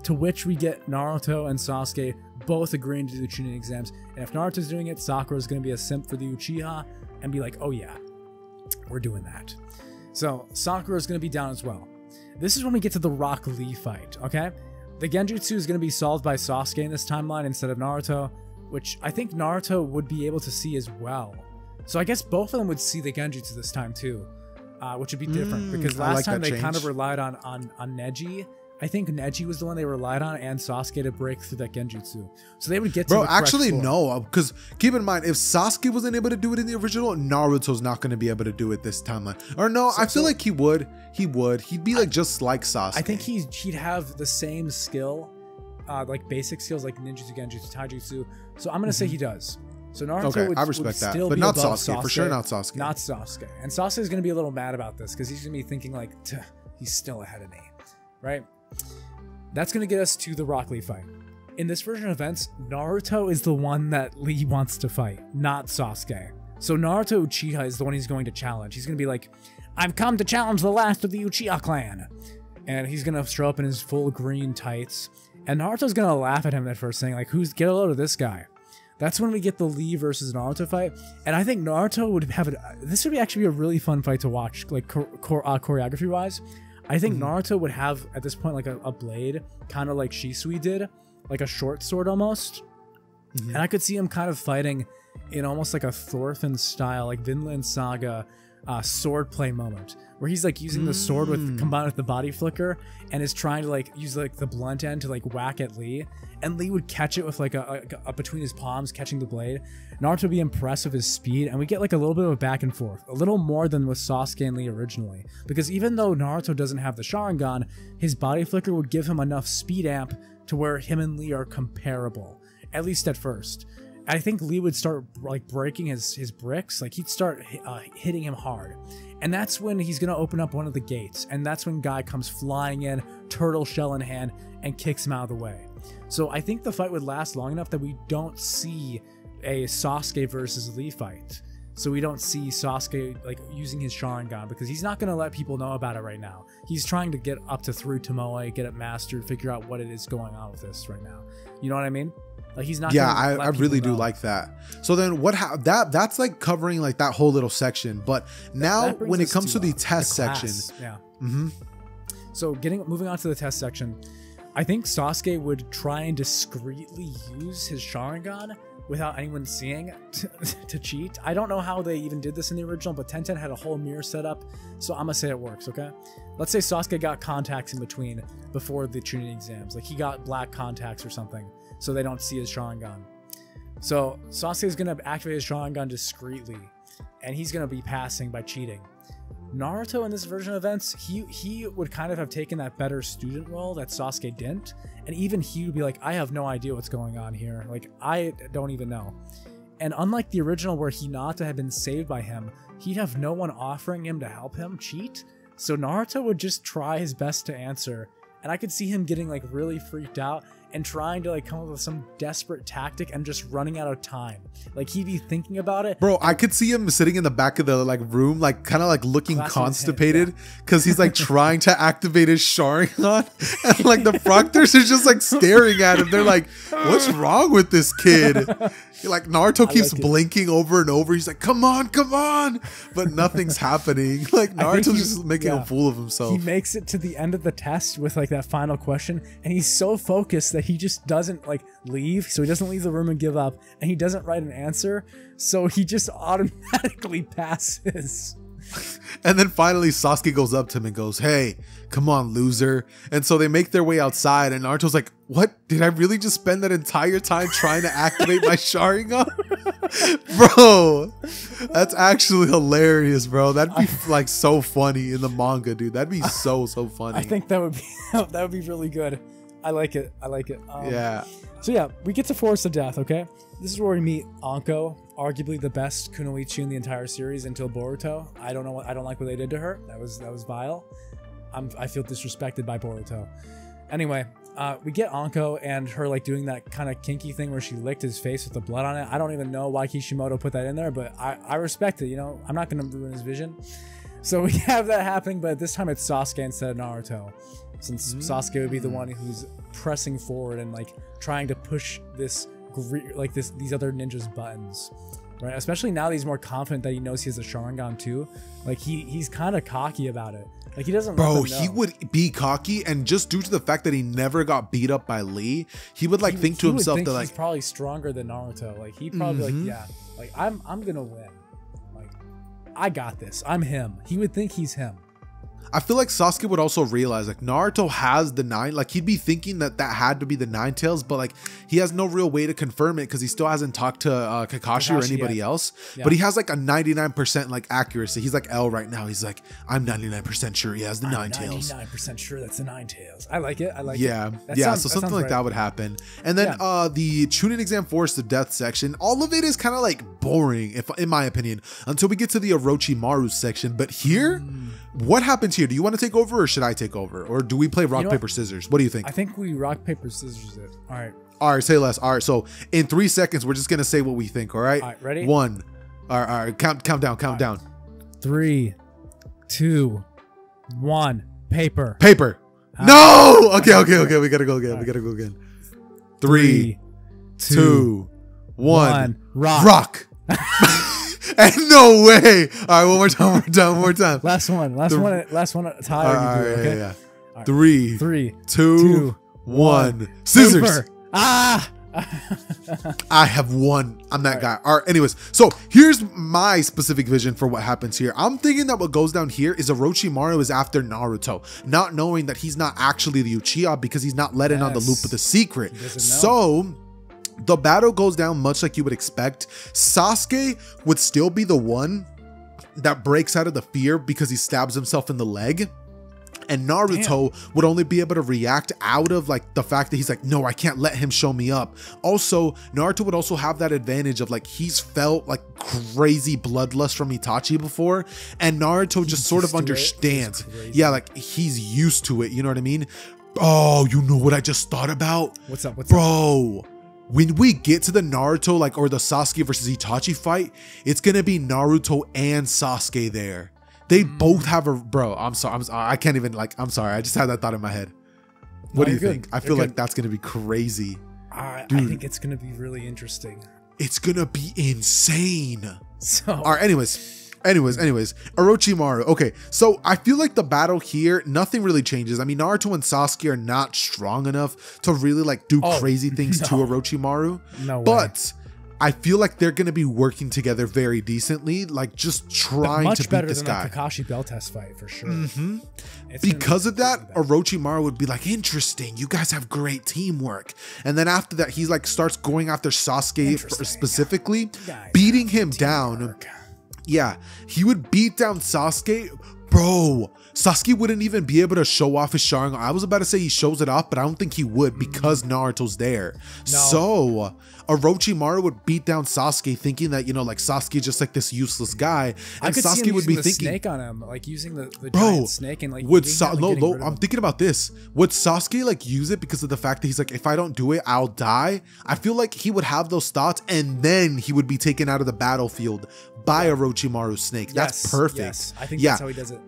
To which we get Naruto and Sasuke both agreeing to do the Chunin exams. And if Naruto's doing it, Sakura's going to be a simp for the Uchiha and be like, oh yeah, we're doing that. So Sakura's going to be down as well. This is when we get to the Rock Lee fight, okay? The Genjutsu is going to be solved by Sasuke in this timeline instead of Naruto, which I think Naruto would be able to see as well. So I guess both of them would see the Genjutsu this time too, which would be different because last time they kind of relied on Neji. I think Neji was the one they relied on and Sasuke to break through that Genjutsu. So they would get to the correct actually floor. no, because keep in mind, if Sasuke wasn't able to do it in the original, Naruto's not going to be able to do it this timeline. Or no, I feel like he would. He'd be like just like Sasuke. I think he'd have the same skill, like basic skills like ninjutsu, genjutsu, taijutsu. So I'm going to say he does. So Naruto would still but be not above Sasuke. For sure not Sasuke. Not Sasuke. And Sasuke is going to be a little mad about this because he's going to be thinking like, he's still ahead of me, right? That's going to get us to the Rock Lee fight. In this version of events, Naruto is the one that Lee wants to fight, not Sasuke. So Naruto Uchiha is the one he's going to challenge. He's going to be like, I've come to challenge the last of the Uchiha clan. And he's going to show up in his full green tights. And Naruto's going to laugh at him at first, saying like, get a load of this guy. That's when we get the Lee versus Naruto fight. And I think Naruto would have this would actually be a really fun fight to watch, like choreography wise. I think Naruto would have at this point like a blade, kind of like Shisui did, like a short sword almost. And I could see him kind of fighting in almost like a Thorfinn style, like Vinland Saga sword play moment, where he's like using the sword combined with the body flicker and is trying to like use like the blunt end to like whack at Lee. And Lee would catch it with like a between his palms, catching the blade. Naruto would be impressed with his speed, and we get like a little bit of a back and forth, a little more than with Sasuke and Lee originally. Because even though Naruto doesn't have the Sharingan, his body flicker would give him enough speed amp to where him and Lee are comparable, at least at first. I think Lee would start like breaking his bricks, like he'd start hitting him hard. And that's when he's gonna open up one of the gates, and that's when Guy comes flying in, turtle shell in hand, and kicks him out of the way. So I think the fight would last long enough that we don't see a Sasuke versus Lee fight. So we don't see Sasuke like using his Sharingan because he's not going to let people know about it right now. He's trying to get up to through Tomoe, get it mastered, figure out what it is going on with this right now. You know what I mean? Like he's not. Yeah, I really do like that. So then that's like covering like that whole little section. But now when it comes to the test section, yeah. So moving on to the test section. I think Sasuke would try and discreetly use his Sharingan without anyone seeing to cheat. I don't know how they even did this in the original, but Tenten had a whole mirror set up, so I'm gonna say it works, okay? Let's say Sasuke got contacts in between before the Chunin exams. Like he got black contacts or something, so they don't see his Sharingan. So Sasuke is gonna activate his Sharingan discreetly, and he's gonna be passing by cheating. Naruto in this version of events, he would kind of have taken that better student role that Sasuke didn't, and even he would be like, I have no idea what's going on here, like I don't even know. And unlike the original where Hinata had been saved by him, he'd have no one offering him to help him cheat, so Naruto would just try his best to answer, and I could see him getting like really freaked out and trying to like come up with some desperate tactic and just running out of time. Like he'd be thinking about it. Bro, I could see him sitting in the back of the like room, like kind of like looking constipated because he's like trying to activate his Sharingan, and like the Proctors are just like staring at him. They're like, what's wrong with this kid? Like Naruto keeps blinking over and over. He's like, come on, but nothing's happening. Like Naruto's just making a fool of himself. He makes it to the end of the test with like that final question, and he's so focused that he just doesn't like leave. So he doesn't leave the room and give up, and he doesn't write an answer. So he just automatically passes. And then finally Sasuke goes up to him and goes, hey, come on, loser. And so they make their way outside, and Naruto's like, what? Did I really just spend that entire time trying to activate my Sharingan? Bro, that's actually hilarious, bro. That'd be like so funny in the manga, dude. That'd be so funny. I think that would be really good. I like it. Yeah. So yeah, we get to Forest of Death, okay? This is where we meet Anko, arguably the best kunoichi in the entire series until Boruto. I don't like what they did to her. That was vile. I feel disrespected by Boruto. Anyway, we get Anko and her like doing that kind of kinky thing where she licked his face with the blood on it. I don't even know why Kishimoto put that in there, but I respect it, you know? I'm not gonna ruin his vision. So we have that happening, but this time it's Sasuke instead of Naruto. Since Sasuke would be the one who's pressing forward and like trying to push these other ninjas' buttons, right? Especially now that he's more confident that he knows he has a Sharingan too. Like he's kind of cocky about it. Like he doesn't. Bro, he would be cocky, and just due to the fact that he never got beat up by Lee, he would like think to himself that like he's probably stronger than Naruto. Like he probably like, yeah, like I'm gonna win. Like I got this. I'm him. He would think he's him. I feel like Sasuke would also realize like Naruto has the 9, like he'd be thinking that had to be the 9 tails, but like he has no real way to confirm it because he still hasn't talked to Kakashi or anybody else. Yeah. But he has like a 99% like accuracy. He's like L right now. He's like, I'm 99% sure he has the 9 tails. 99% sure that's the 9 tails. I like it. Yeah. So something like that would happen. And then the Chunin exam Forest of Death section, all of it is kind of like boring, if in my opinion, until we get to the Orochimaru section. But here, what happens here? Do you want to take over or should I take over? Or do we play rock, paper, scissors? What do you think? I think we rock, paper, scissors it. All right. All right, say less. All right, so in 3 seconds, we're just going to say what we think, all right? All right, ready? 1. All right, count down. 3, 2, 1. Paper. No! Okay, we got to go again. 3, 2, 1. Rock. And no way. All right, one more time. Last one. Last one. Okay. Yeah. Right. 3, 2, 1. Scissors. Paper. Ah. I have won. I'm that guy. All right. Anyways, so here's my specific vision for what happens here. I'm thinking that what goes down here is Orochimaru is after Naruto, not knowing that he's not actually the Uchiha because he's not let in on the loop of the secret. So the battle goes down much like you would expect. Sasuke would still be the one that breaks out of the fear because he stabs himself in the leg. And Naruto would only be able to react out of like the fact that he's like, no, I can't let him show me up. Also, Naruto would also have that advantage of like, he's felt like crazy bloodlust from Itachi before. And Naruto just sort of understands. Yeah, like he's used to it. You know what I mean? Oh, you know what I just thought about? What's up? Bro, when we get to the Naruto, like, or the Sasuke versus Itachi fight, it's going to be Naruto and Sasuke there. They both have a, bro, I'm sorry. I can't even like, I'm sorry. I just had that thought in my head. What do you think? I feel like that's going to be crazy. I think it's going to be really interesting. It's going to be insane. So, all right. Anyways, Orochimaru. Okay. So I feel like the battle here, nothing really changes. I mean, Naruto and Sasuke are not strong enough to really like do crazy things to Orochimaru. No way. But I feel like they're going to be working together very decently, like just trying to beat this guy. Much better than the Kakashi Bell test fight, for sure. Because of that, Orochimaru would be like, interesting, you guys have great teamwork. And then after that, he's like starts going after Sasuke specifically, beating him down. Yeah, he would beat down Sasuke. Bro, Sasuke wouldn't even be able to show off his Sharingan. I was about to say he shows it off, but I don't think he would because Naruto's there. No. So Orochimaru would beat down Sasuke thinking that, you know, like Sasuke just like this useless guy. And Sasuke would be thinking, snake on him, like using the giant snake and like would I'm thinking about this. Would Sasuke like use it because of the fact that he's like, if I don't do it, I'll die? I feel like he would have those thoughts and then he would be taken out of the battlefield by Orochimaru's snake. That's perfect. Yes. I think that's how he does it.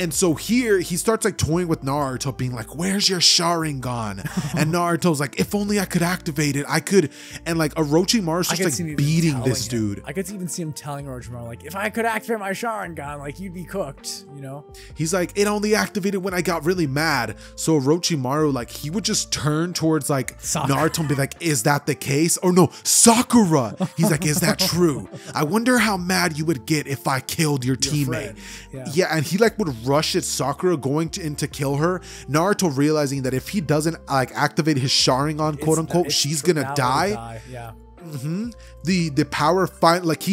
And so here he starts like toying with Naruto, being like, where's your Sharingan? And Naruto's like, if only I could activate it, I could. And like Orochimaru's just like beating this dude. I could even see him telling Orochimaru, like, if I could activate my Sharingan, like you'd be cooked, you know? He's like, it only activated when I got really mad. So Orochimaru, like, he would just turn towards like Naruto and be like, is that the case? Or no, Sakura. He's like, is that true? I wonder how mad you would get if I killed your teammate. Yeah, and he like would rush at Sakura going in to kill her. Naruto realizing that if he doesn't like activate his Sharingan, quote unquote, she's gonna die. Yeah. The power fight, like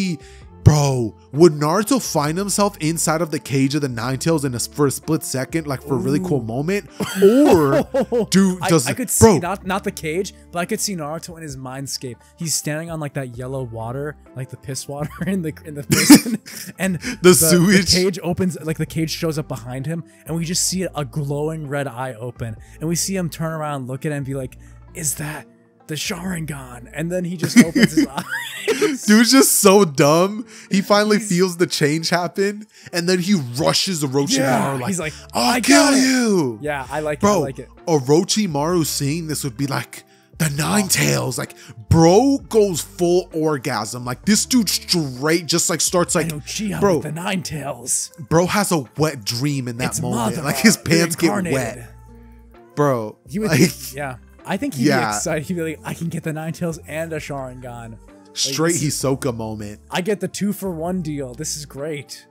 bro, would Naruto find himself inside of the cage of the Nine Tails for a split second, like for a really cool moment? Or I could see not the cage, but I could see Naruto in his mindscape. He's standing on like that yellow water, like the piss water in the prison, and the sewage. The cage opens, like the cage shows up behind him, and we just see a glowing red eye open, and we see him turn around, look at it, and be like, "Is that the Sharingan?" And then he just opens his eyes. Dude's just so dumb. He finally feels the change happen, and then he rushes Orochimaru like, he's like, I'll kill you. Yeah, I like it. Bro, I like it. Orochimaru seeing this would be like, the Nine Tails, like, bro goes full orgasm. Like, this dude straight just like starts like, bro, the Nine Tails. Bro has a wet dream in that moment. Like his pants get wet. Bro, he would, like, yeah. I think he'd be excited. He'd be like, I can get the Nine Tails and a Sharingan. Straight like, Hisoka moment. I get the 2-for-1 deal. This is great.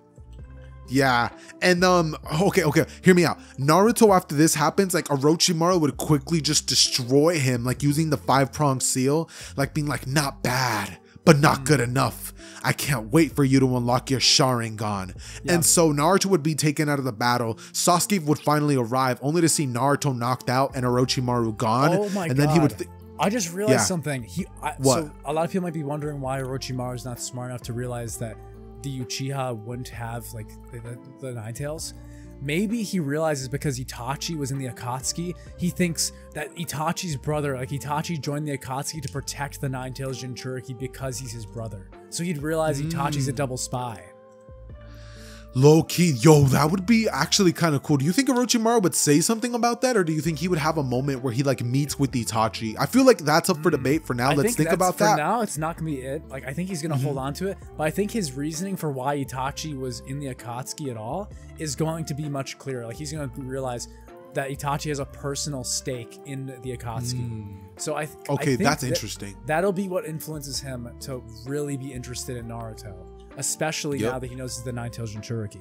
Yeah. And okay, hear me out. Naruto, after this happens, like Orochimaru would quickly just destroy him, like using the 5-pronged seal, like being like, not bad, but not good enough. I can't wait for you to unlock your Sharingan. Yeah. And so Naruto would be taken out of the battle. Sasuke would finally arrive, only to see Naruto knocked out and Orochimaru gone. Oh my God. Then he would I just realized something. So a lot of people might be wondering why Orochimaru is not smart enough to realize that the Uchiha wouldn't have like the Nine Tails. Maybe he realizes because Itachi was in the Akatsuki, he thinks that Itachi's brother, like Itachi joined the Akatsuki to protect the Nine Tails Jinchuriki because he's his brother. So he'd realize Itachi's a double spy. Low key, yo, that would be actually kind of cool. Do you think Orochimaru would say something about that, or do you think he would have a moment where he like meets with Itachi? I feel like that's up for debate for now. Let's think about that. For now, it's not gonna be it. Like I think he's gonna hold on to it, but I think his reasoning for why Itachi was in the Akatsuki at all is going to be much clearer. Like he's gonna realize that Itachi has a personal stake in the Akatsuki. So I think that's interesting. That'll be what influences him to really be interested in Naruto. Especially now that he knows it's the Nine Tails Jinchuriki.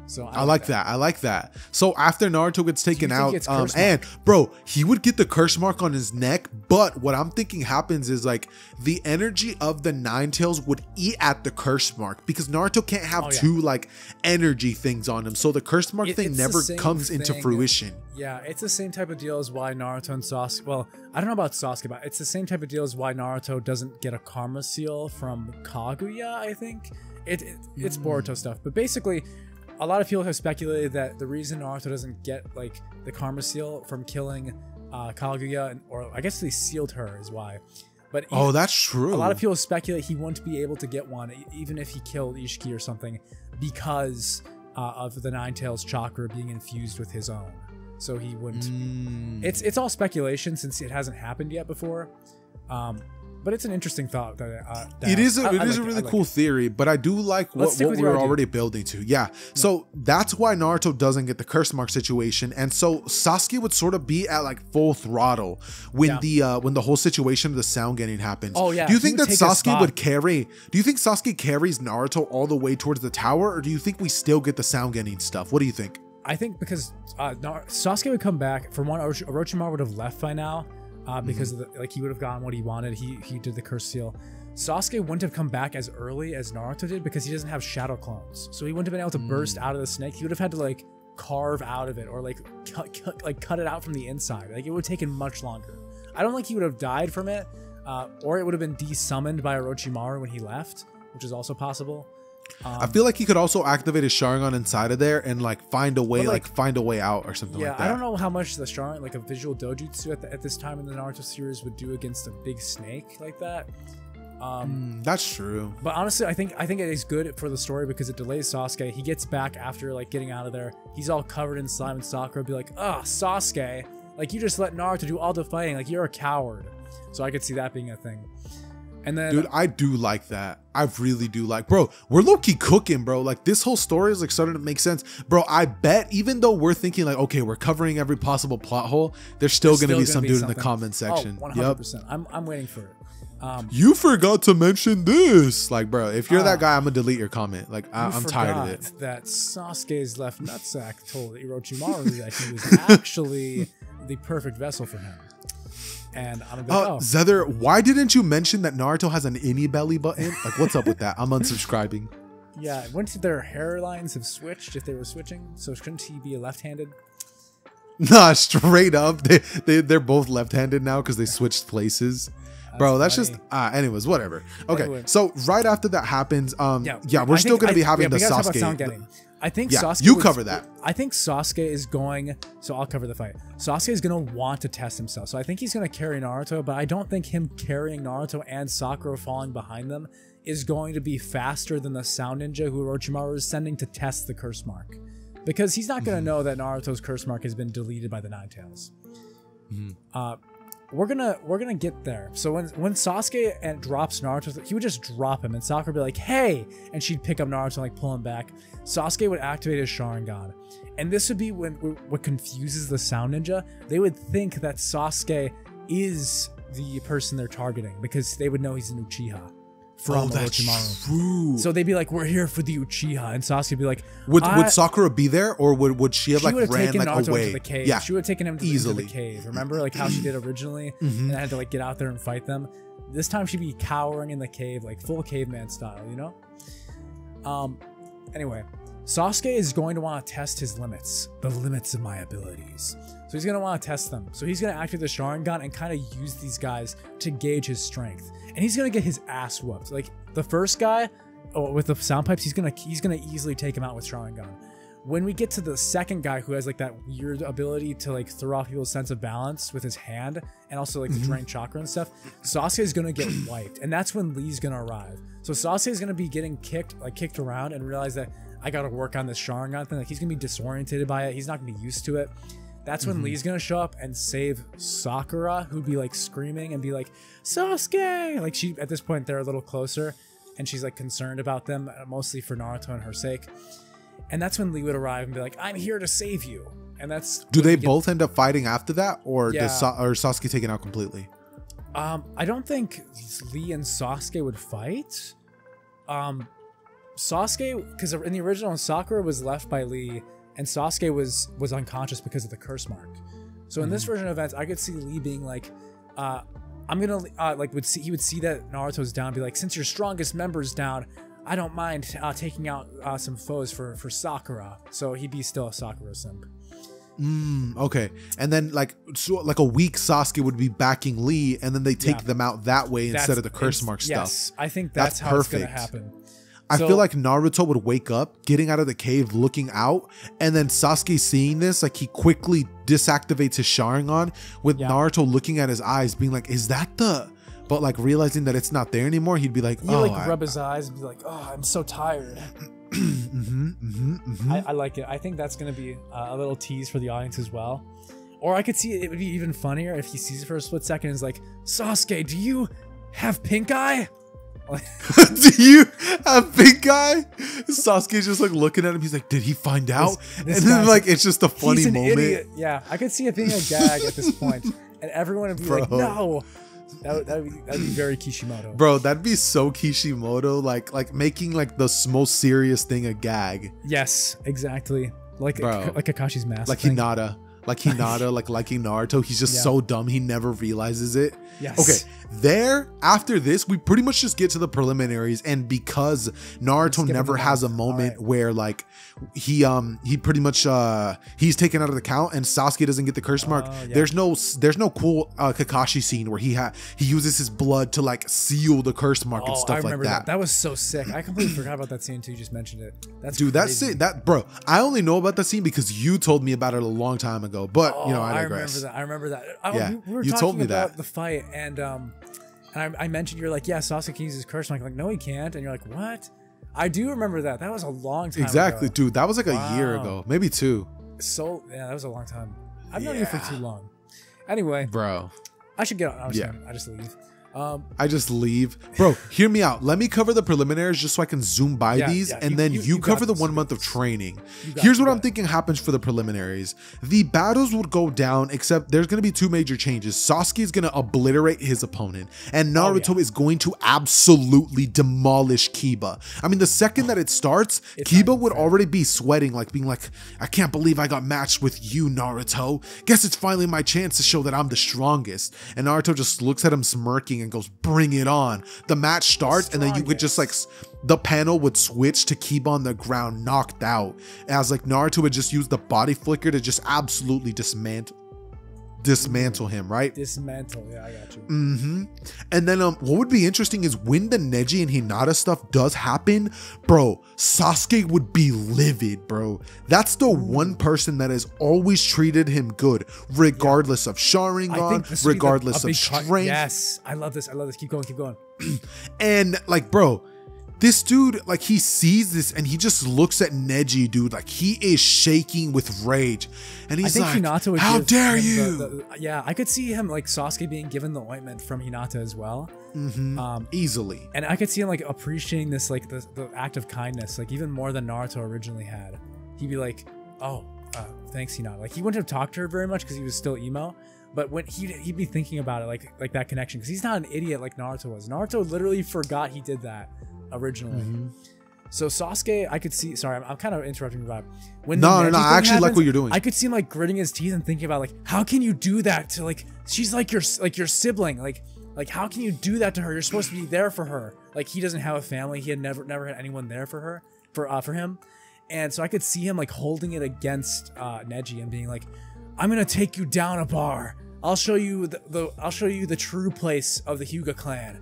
So I like that. I like that. So after Naruto gets taken out, and bro, he would get the curse mark on his neck. But what I'm thinking happens is like the energy of the Nine Tails would eat at the curse mark because Naruto can't have two like energy things on him. So the curse mark thing never comes into fruition. Yeah, it's the same type of deal as why Naruto and Sasuke. Well, I don't know about Sasuke, but it's the same type of deal as why Naruto doesn't get a karma seal from Kaguya. I think it's Boruto stuff, but basically. A lot of people have speculated that the reason Naruto doesn't get like the karma seal from killing Kaguya, or I guess they sealed her, is why. But that's true. A lot of people speculate he wouldn't be able to get one even if he killed Ishiki or something because of the Nine Tails chakra being infused with his own. So he wouldn't. It's all speculation since it hasn't happened yet before. But it's an interesting thought. It is a really cool theory, but I do like what we're already building to. Yeah. So that's why Naruto doesn't get the curse mark situation. And so Sasuke would sort of be at like full throttle when the whole situation of the sound getting happens. Oh yeah. Do you think that Sasuke would carry? Do you think Sasuke carries Naruto all the way towards the tower, or do you think we still get the sound getting stuff? What do you think? I think because Sasuke would come back. For one, Orochimaru would have left by now. Because of he would have gotten what he wanted. He did the curse seal. Sasuke wouldn't have come back as early as Naruto did because he doesn't have shadow clones. So he wouldn't have been able to burst out of the snake. He would have had to like carve out of it or like cut it out from the inside. Like it would have taken much longer. I don't think he would have died from it Or it would have been desummoned by Orochimaru when he left, which is also possible. I feel like he could also activate his Sharingan inside of there and like find a way, find a way out or something like that. I don't know how much the Sharingan, like a visual dojutsu at this time in the Naruto series, would do against a big snake like that. That's true. But honestly, I think it is good for the story because it delays Sasuke. He gets back after like getting out of there. He's all covered in slime, and Sakura be like, "Ugh, Sasuke, like you just let Naruto do all the fighting. Like you're a coward." So I could see that being a thing. And then, dude, I do like that. I really do like, bro, we're low-key cooking, bro. Like this whole story is like starting to make sense, bro. I bet even though we're thinking like, okay, we're covering every possible plot hole, there's still gonna be some dude in the comment section. 100%. Yep. I'm waiting for it. You forgot to mention this, like, bro. If you're that guy, I'm gonna delete your comment. Like, I'm tired of it. That Sasuke's left nutsack told Orochimaru that he was actually the perfect vessel for him. And I'm like, oh, Xehther, why didn't you mention that Naruto has an innie belly button? Like, what's up with that? I'm unsubscribing. Yeah, wouldn't their hairlines have switched if they were switching? So shouldn't he be left-handed? Nah, straight up. They're both left-handed now because they switched places. Bro, that's funny. Just anyways, whatever. Okay, anyway. So right after that happens, we're still gonna be having the Sasuke. I think Sasuke. You cover that. I think Sasuke is going. So I'll cover the fight. Sasuke is gonna want to test himself. So I think he's gonna carry Naruto, but I don't think him carrying Naruto and Sakura falling behind them is going to be faster than the Sound Ninja who Orochimaru is sending to test the curse mark, because he's not gonna know that Naruto's curse mark has been deleted by the Nine Tails. We're gonna get there. So when Sasuke drops Naruto, he would just drop him, and Sakura would be like, "Hey!" and she'd pick up Naruto and like pull him back. Sasuke would activate his Sharingan, and this would be what confuses the Sound Ninja. They would think that Sasuke is the person they're targeting because they would know he's an Uchiha from Orochimaru. True. So they'd be like, "We're here for the Uchiha," and Sasuke would be like, "Would Sakura be there, or would she have like ran like Naruto away?" Into the cave. Yeah, she would have taken him into the cave. Remember, like how she did originally, and I had to like get out there and fight them. This time she'd be cowering in the cave, like full caveman style, you know. Anyway, Sasuke is going to want to test his limits, the limits of my abilities. So he's going to want to test them. So he's going to activate the Sharingan and kind of use these guys to gauge his strength. And he's going to get his ass whooped. Like the first guy with the sound pipes, he's going to easily take him out with Sharingan. When we get to the second guy who has like that weird ability to like throw off people's sense of balance with his hand and also like the drain chakra and stuff, Sasuke is going to get wiped. And that's when Lee's going to arrive. So Sasuke is going to be getting kicked around and realize that I got to work on this Sharingan thing. Like he's going to be disoriented by it. He's not going to be used to it. That's when Lee's going to show up and save Sakura, who'd be like screaming and be like, "Sasuke!" Like she, at this point, they're a little closer and she's like concerned about them, mostly for Naruto and her sake. And that's when Lee would arrive and be like, "I'm here to save you." And that's... Do they both end up fighting after that, or does Sasuke taken out completely? I don't think Lee and Sasuke would fight. Sasuke, because in the original, Sakura was left by Lee, and Sasuke was unconscious because of the curse mark. So in this version of events, I could see Lee being like, "I'm gonna he would see that Naruto's down, be like, since your strongest member's down, I don't mind taking out some foes for Sakura." So he'd be still a Sakura simp. Okay. And then like a weak Sasuke would be backing Lee, and then they take them out that way instead of the curse mark stuff. Yes, I think that's how it's gonna happen. I feel like Naruto would wake up, getting out of the cave, looking out, and then Sasuke seeing this, like he quickly disactivates his Sharingan with Naruto looking at his eyes, being like, "Is that the..." But like realizing that it's not there anymore, he'd be like, "Oh." He'd like rub his eyes and be like, "Oh, I'm so tired." I like it. I think that's gonna be a little tease for the audience as well. Or I could see it would be even funnier if he sees it for a split second and is like, "Sasuke, do you have pink eye?" Do you have pink eye? Sasuke's just like looking at him. He's like, "Did he find out?" And then like it's just a funny moment. Idiot. Yeah, I could see it being a gag at this point, and everyone would be like, "No." That'd be very Kishimoto. Bro, that'd be so Kishimoto, like making like the most serious thing a gag. Yes, exactly. Like Kakashi's mask. Like Hinata. like Hinata, like liking Naruto. He's just so dumb. He never realizes it. Yes. Okay. After this, we pretty much just get to the preliminaries, and because Naruto never has a moment where like he pretty much he's taken out of the count and Sasuke doesn't get the curse mark. There's no cool Kakashi scene where he uses his blood to like seal the curse mark and stuff like that. That was so sick. I completely forgot about that scene too. You just mentioned it. That's dude, crazy. Bro, I only know about that scene because you told me about it a long time ago. But you know, I digress. I remember that. Yeah, we were you talking told me about that the fight, and I mentioned you're like, yeah, Sasuke can use his curse mark. I'm like, no, he can't. And you're like, what? I do remember that. That was a long time ago. Dude. That was like a year ago, maybe 2. So yeah, that was a long time. I've known you for too long. Anyway, bro, I should get on. I just leave. I just leave. Bro, hear me out. Let me cover the preliminaries just so I can zoom by these, and then you cover the 1 month of training. Here's what I'm thinking happens for the preliminaries. The battles would go down, except there's going to be 2 major changes. Sasuke is going to obliterate his opponent, and Naruto is going to absolutely demolish Kiba. I mean, the second that it starts, Kiba would already be sweating, like being like, I can't believe I got matched with you, Naruto. Guess it's finally my chance to show that I'm the strongest. And Naruto just looks at him smirking and goes, bring it on. The match starts, and then you could just like, the panel would switch to Kiba on the ground knocked out, as like Naruto would just use the body flicker to just absolutely dismantle him, right? Dismantle, yeah, I got you. And then what would be interesting is when the Neji and Hinata stuff does happen, bro, Sasuke would be livid, bro. That's the one person that has always treated him good, regardless of Sharingan, regardless of strength. Yes, I love this. Keep going. And like, bro, this dude, like, he sees this and he just looks at Neji, dude, like he is shaking with rage, and he's like, Hinata would how dare you? Yeah, I could see him like Sasuke being given the ointment from Hinata as well. Easily. And I could see him like appreciating this, like the act of kindness, like even more than Naruto originally had. He'd be like, oh, thanks, Hinata. Like he wouldn't have talked to her very much because he was still emo. But when he'd be thinking about it, like that connection, because he's not an idiot like Naruto was. Naruto literally forgot he did that originally. So Sasuke, I could see. Sorry, I'm kind of interrupting you, Bob. When no, I actually like what you're doing. I could see him like gritting his teeth and thinking about like, how can you do that to like, she's like your sibling, like how can you do that to her? You're supposed to be there for her. Like he doesn't have a family. He had never had anyone there for her, for him. And so I could see him like holding it against Neji and being like, I'm gonna take you down a bar. I'll show you the true place of the Hyuga clan.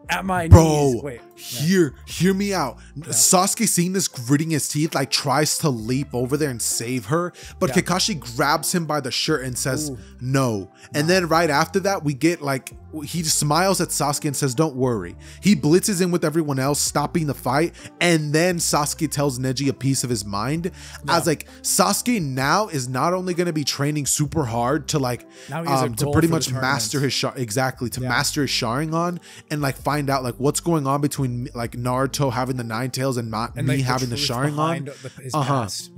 At my knees. Wait, hear me out. Sasuke, seeing this, gritting his teeth, like tries to leap over there and save her, but Kakashi grabs him by the shirt and says no. And then right after that, we get like, he smiles at Sasuke and says, don't worry. He blitzes in with everyone else, stopping the fight, and then Sasuke tells Neji a piece of his mind, as like Sasuke now is not only going to be training super hard to like to pretty much master his master his Sharingan and like find out like what's going on between like Naruto having the Nine Tails and me having the Sharingan.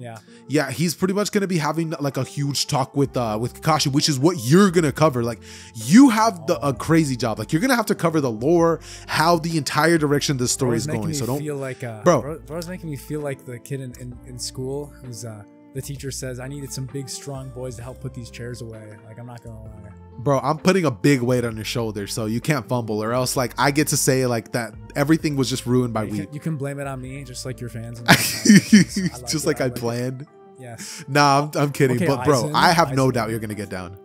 Yeah, he's pretty much going to be having like a huge talk with Kakashi, which is what you're going to cover. Like you have a crazy job. Like you're going to have to cover the lore, how the entire direction of the story is going. So don't feel like bro's making me feel like the kid in school who's the teacher says, I needed some big strong boys to help put these chairs away. Like, I'm not gonna lie, bro, I'm putting a big weight on your shoulders, so you can't fumble, or else like I get to say like that everything was just ruined by weed. You can blame it on me, just like your fans. Just like I planned. Yes. Nah, I'm kidding. But bro, I have no doubt you're gonna get down.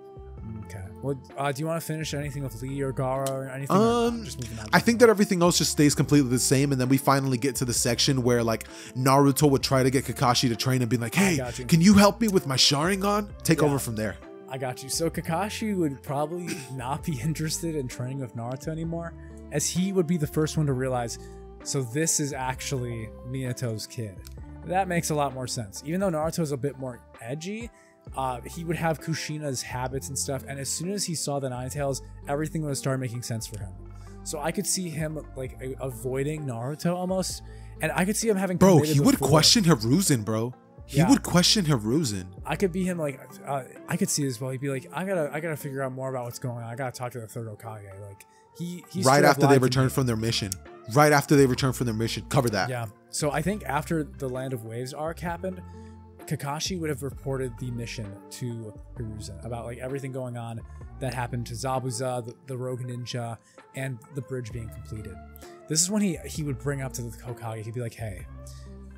Okay. Well, do you want to finish anything with Lee or Gaara or anything? Just moving on. I think that everything else just stays completely the same, and then we finally get to the section where like Naruto would try to get Kakashi to train and be like, hey, can you help me with my Sharingan? Take over from there. I got you. So Kakashi would probably not be interested in training with Naruto anymore, as he would be the first one to realize, so this is actually Minato's kid. That makes a lot more sense. Even though Naruto's a bit more edgy, he would have Kushina's habits and stuff, and as soon as he saw the Nine Tails, everything would start making sense for him. So I could see him like avoiding Naruto almost, and I could see him having. Bro, he would question Hiruzen, bro. He would question Hiruzen. I could be him like, I could see as well. He'd be like, I gotta figure out more about what's going on. I gotta talk to the third Hokage. Like he's right after they return from their mission. Right after they return from their mission, cover that. Yeah. So I think after the Land of Waves arc happened, Kakashi would have reported the mission to Hiruzen about like everything going on that happened to Zabuza, the Rogue Ninja, and the bridge being completed. This is when he would bring up to the Hokage, he'd be like, hey,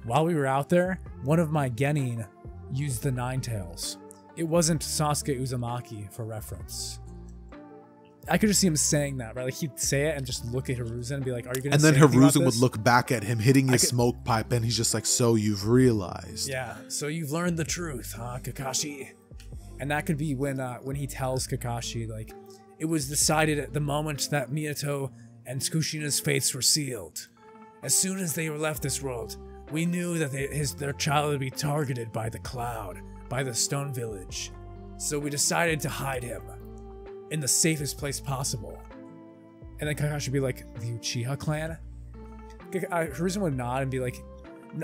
while we were out there, one of my genin used the Nine Tails. It wasn't Sasuke Uzumaki, for reference. I could just see him saying that, right? Like he'd say it and just look at Hiruzen and be like, are you gonna say anything about this? And then Hiruzen would look back at him hitting his smoke pipe and he's just like, so you've realized. Yeah, so you've learned the truth, huh, Kakashi? And that could be when he tells Kakashi, like, it was decided at the moment that Minato and Kushina's fates were sealed. As soon as they left this world, we knew that their child would be targeted by the cloud, by the Stone Village. So we decided to hide him in the safest place possible. And then Kakashi would be like, the Uchiha clan? Hiruzen would nod and be like,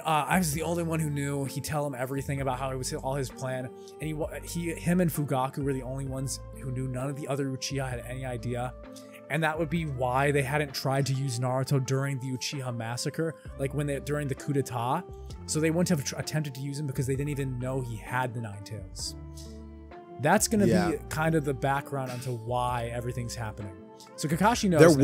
I was the only one who knew. He'd tell him everything about how it was all his plan. And him and Fugaku were the only ones who knew. None of the other Uchiha had any idea. And that would be why they hadn't tried to use Naruto during the Uchiha massacre, like during the coup d'etat. So they wouldn't have attempted to use him because they didn't even know he had the Nine Tails. That's going to be kind of the background onto why everything's happening. So Kakashi knows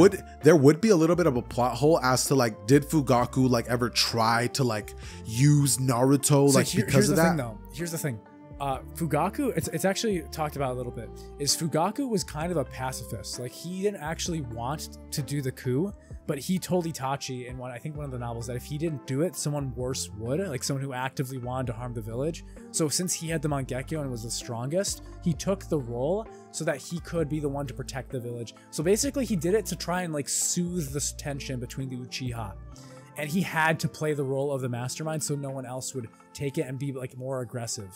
there would be a little bit of a plot hole as to like, did Fugaku like ever try to like use Naruto because of that? Here's the thing. Fugaku, it's actually talked about a little bit, is Fugaku was kind of a pacifist. Like he didn't actually want to do the coup, but he told Itachi in I think one of the novels that if he didn't do it, someone worse would, like someone who actively wanted to harm the village. So since he had the Mangekyo and was the strongest, he took the role so that he could be the one to protect the village. So basically he did it to try and like soothe the tension between the Uchiha. And he had to play the role of the mastermind so no one else would take it and be like more aggressive.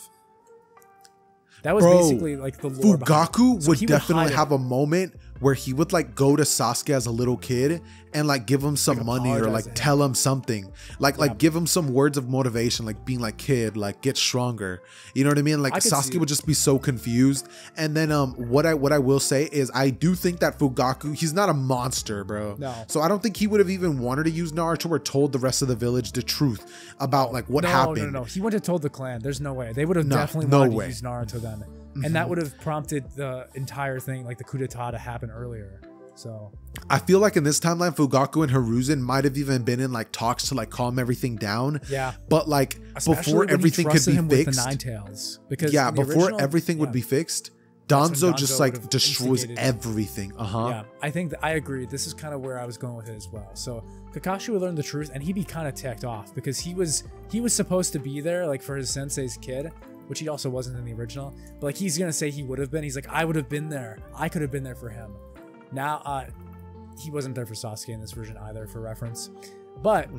That was basically like the lore. Fugaku would definitely have a moment where he would like go to Sasuke as a little kid and like give him some money or like tell him something, like give him some words of motivation, like being like, kid, like get stronger, you know what I mean? Like Sasuke would just be so confused. And then what I will say is I do think that Fugaku, he's not a monster, bro. No. So I don't think he would have even wanted to use Naruto or told the rest of the village the truth about like what happened. No, he wouldn't have told the clan. There's no way. They would have definitely wanted to use Naruto then. And that would have prompted the entire thing, like the coup d'etat, to happen earlier. So I feel like in this timeline, Fugaku and Hiruzen might have even been in like talks to like calm everything down. Yeah. But like before everything could be fixed, with the Nine Tails, because before everything would be fixed, Danzo just like destroys everything. Yeah, I think I agree. This is kind of where I was going with it as well. So Kakashi would learn the truth, and he'd be kind of ticked off because he was supposed to be there like for his sensei's kid, which he also wasn't in the original. But like he's gonna say he would have been. He's like, I would have been there. I could have been there for him. Now he wasn't there for Sasuke in this version either, for reference. But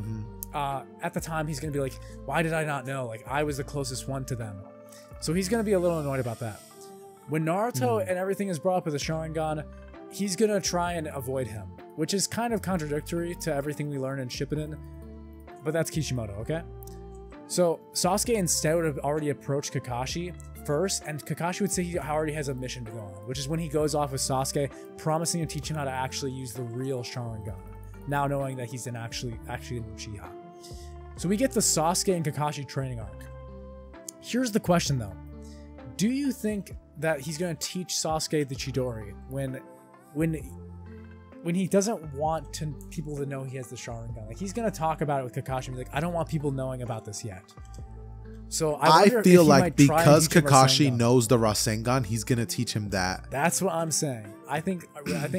at the time, he's gonna be like, why did I not know? Like I was the closest one to them. So he's gonna be a little annoyed about that. When Naruto and everything is brought up with the Sharingan, he's gonna try and avoid him, which is kind of contradictory to everything we learn in Shippuden. But that's Kishimoto, okay? So Sasuke instead would have already approached Kakashi first, and Kakashi would say he already has a mission to go on, which is when he goes off with Sasuke, promising to teach him how to actually use the real Sharingan, now knowing that he's actually an Uchiha. So we get the Sasuke and Kakashi training arc. Here's the question though. Do you think that he's going to teach Sasuke the Chidori when he doesn't want people to know he has the Sharingan? Like he's going to talk about it with Kakashi and be like, I don't want people knowing about this yet. So I feel like because Kakashi knows the Rasengan, he's going to teach him that. That's what I'm saying. I think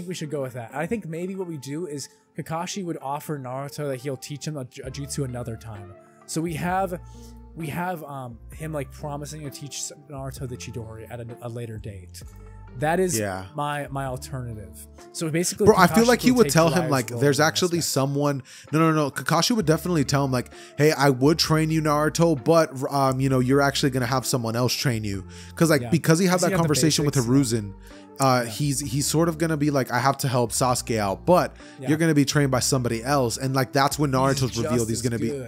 we should go with that. I think maybe what we do is Kakashi would offer Naruto that he'll teach him a jutsu another time. So we have him like promising to teach Naruto the Chidori at a later date. That is my alternative. So basically, bro, Kakashi, I feel like he would tell him like there's actually someone. No. Kakashi would definitely tell him like, hey, I would train you, Naruto, but you know, you're actually gonna have someone else train you, because he had that conversation with Hiruzen. He's sort of gonna be like, I have to help Sasuke out, but you're gonna be trained by somebody else, and like that's when Naruto's revealed he's gonna be.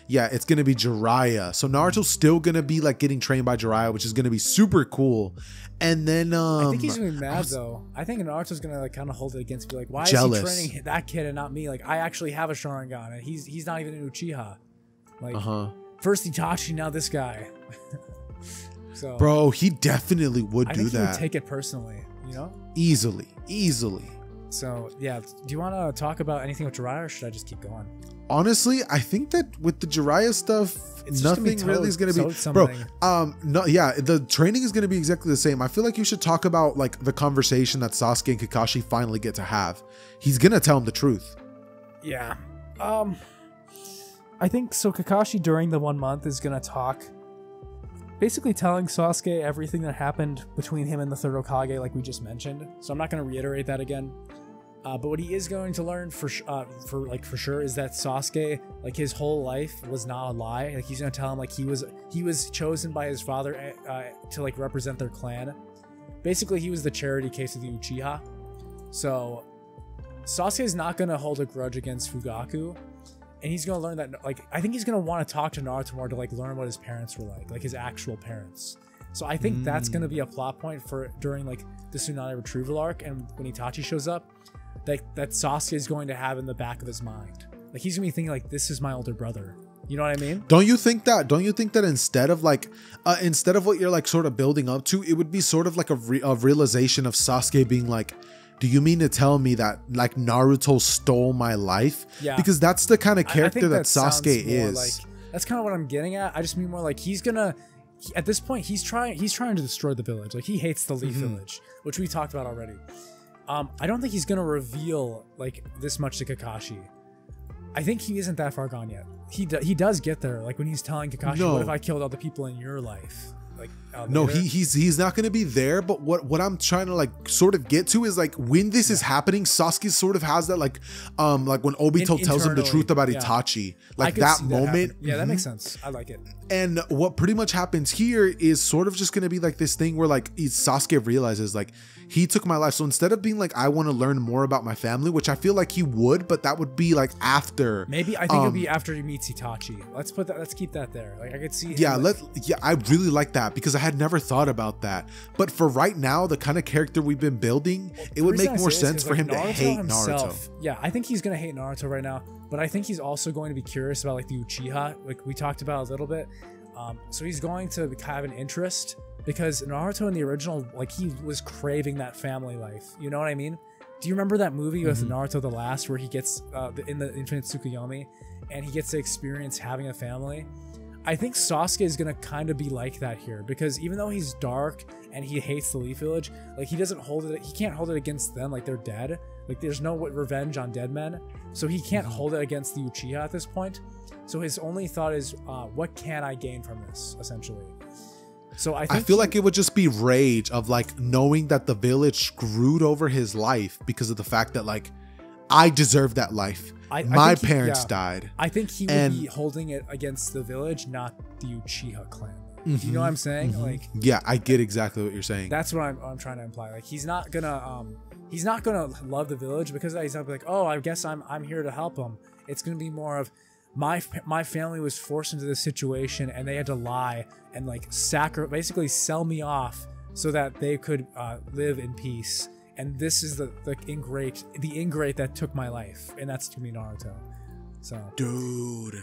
Yeah, it's gonna be Jiraiya. So Naruto's still gonna be like getting trained by Jiraiya, which is gonna be super cool. And then I think he's gonna be mad though. I think Naruto's gonna like kind of hold it against, be like, why is he training that kid and not me? Like I actually have a Sharingan, and he's not even an Uchiha. Like First Itachi, now this guy. So, bro, he definitely would do He that. would take it personally, you know? Easily. So, yeah. Do you want to talk about anything with Jiraiya, or should I just keep going? Honestly, I think that with the Jiraiya stuff, nothing really is going to be, bro. No, yeah, the training is going to be exactly the same. I feel like you should talk about like the conversation that Sasuke and Kakashi finally get to have. He's going to tell him the truth. Yeah. I think so. Kakashi during the 1 month is going to talk, basically telling Sasuke everything that happened between him and the third Hokage, like we just mentioned. So I'm not going to reiterate that again. But what he is going to learn for sure is that Sasuke, like his whole life was not a lie. Like he's going to tell him like he was chosen by his father to like represent their clan. Basically, he was the charity case of the Uchiha. So Sasuke is not going to hold a grudge against Fugaku. And he's going to learn that, like, I think he's going to want to talk to Naruto more to, like, learn what his parents were like his actual parents. So I think that's going to be a plot point for during, like, the Tsunade retrieval arc. And when Itachi shows up, that Sasuke is going to have in the back of his mind. Like, he's going to be thinking, like, this is my older brother. You know what I mean? Don't you think that instead of what you're, like, sort of building up to, it would be sort of like a realization of Sasuke being like, do you mean to tell me that like Naruto stole my life? Yeah. Because that's the kind of character that Sasuke is. Like, that's kind of what I'm getting at. I just mean more like at this point, he's trying to destroy the village. Like he hates the Leaf Village, which we talked about already. I don't think he's going to reveal like this much to Kakashi. I think he isn't that far gone yet. He does get there. Like when he's telling Kakashi, what if I killed all the people in your life? Like no, he's not gonna be there. But what I'm trying to like sort of get to is like when this is happening, Sasuke sort of has that like when Obito tells him the truth about Itachi, like that moment. Yeah, that makes sense. I like it. And what pretty much happens here is sort of just gonna be like this thing where like Sasuke realizes like he took my life. So instead of being like I want to learn more about my family, which I feel like he would, but that would be like after. Maybe I think it'll be after he meets Itachi. Let's keep that there. Like I could see. Yeah, I really like that because I had never thought about that. But for right now, the kind of character we've been building, it would make more sense for him to hate Naruto. Yeah, I think he's gonna hate Naruto right now, but I think he's also going to be curious about like the Uchiha, like we talked about a little bit. So he's going to have an interest because Naruto in the original, like he was craving that family life. You know what I mean? Do you remember that movie with Naruto the Last where he gets in the Infinite Tsukuyomi and he gets to experience having a family? I think Sasuke is going to kind of be like that here because even though he's dark and he hates the Leaf Village, like he doesn't hold it, he can't hold it against them, like they're dead. Like there's no revenge on dead men. So he can't hold it against the Uchiha at this point. So his only thought is, what can I gain from this, essentially? So I feel like it would just be rage of like knowing that the village screwed over his life because of the fact that like I deserve that life. My parents died. I think he would be holding it against the village, not the Uchiha clan. You know what I'm saying? Like, yeah, I get exactly what you're saying. That's what I'm trying to imply. Like, he's not gonna love the village because he's not like, oh, I guess I'm here to help him. It's gonna be more of my family was forced into this situation and they had to lie and like basically sell me off so that they could live in peace. And this is the ingrate that took my life, and that's to me Naruto. So, dude,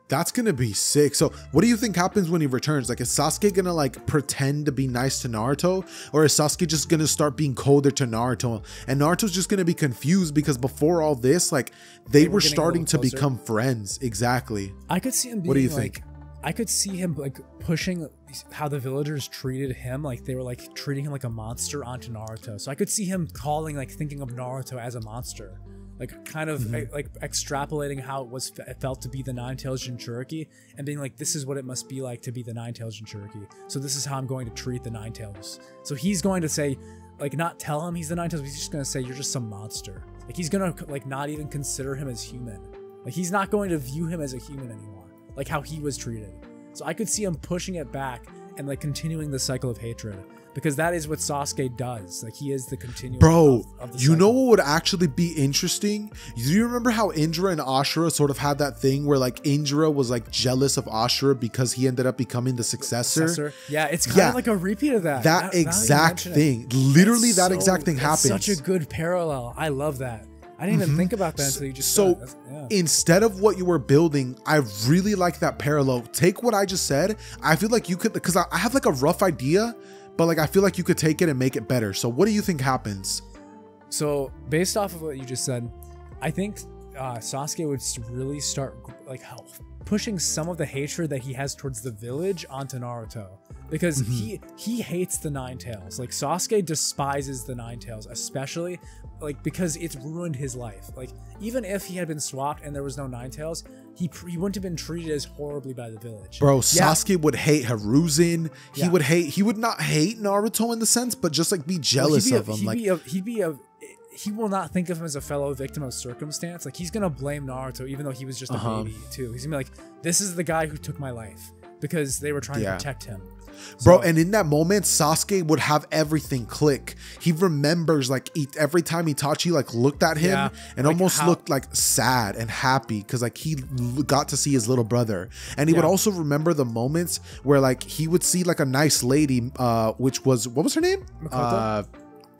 that's gonna be sick. So, what do you think happens when he returns? Like, is Sasuke gonna like pretend to be nice to Naruto, or is Sasuke just gonna start being colder to Naruto? And Naruto's just gonna be confused because before all this, like, they were starting to become friends. Exactly. I could see him being. What do you think? I could see him like pushing how the villagers treated him, like they were like treating him like a monster onto Naruto. So I could see him thinking of Naruto as a monster, like kind of like extrapolating how it felt to be the Nine-Tails Jinchuriki and being like, this is what it must be like to be the Nine-Tails Jinchuriki. So this is how I'm going to treat the Nine-Tails. So he's going to say, like, not tell him he's the Nine-Tails, but he's just going to say, you're just some monster. Like he's going to like not even consider him as human. Like he's not going to view him as a human anymore, like how he was treated. So I could see him pushing it back and like continuing the cycle of hatred because that is what Sasuke does. Like he is the continuum. Bro, of the you cycle. know what would actually be interesting? Do you remember how Indra and Ashura sort of had that thing where like Indra was like jealous of Ashura because he ended up becoming the successor? Yeah, it's kind of like a repeat of that. That exact thing. Literally that exact thing happened. Such a good parallel. I love that. I didn't even think about that until you just so said it. Yeah. instead of what you were building, I really like that parallel. Take what I just said. I feel like you could, because I have like a rough idea, but like I feel like you could take it and make it better. So what do you think happens? So based off of what you just said, I think Sasuke would really start like pushing some of the hatred that he has towards the village onto Naruto, because he hates the Nine Tails. Like Sasuke despises the Nine Tails, especially like because it's ruined his life. Like even if he had been swapped and there was no Nine Tails, he wouldn't have been treated as horribly by the village. Bro, Sasuke would hate Hiruzen. He would not hate Naruto in the sense, but just like be jealous of him. He will not think of him as a fellow victim of circumstance. Like he's gonna blame Naruto, even though he was just a baby too. He's gonna be like, "This is the guy who took my life," because they were trying to protect him. Bro, and in that moment, Sasuke would have everything click. He remembers like every time Itachi like looked at him and like almost looked like sad and happy because like he got to see his little brother. And he would also remember the moments where like he would see like a nice lady, which was, what was her name?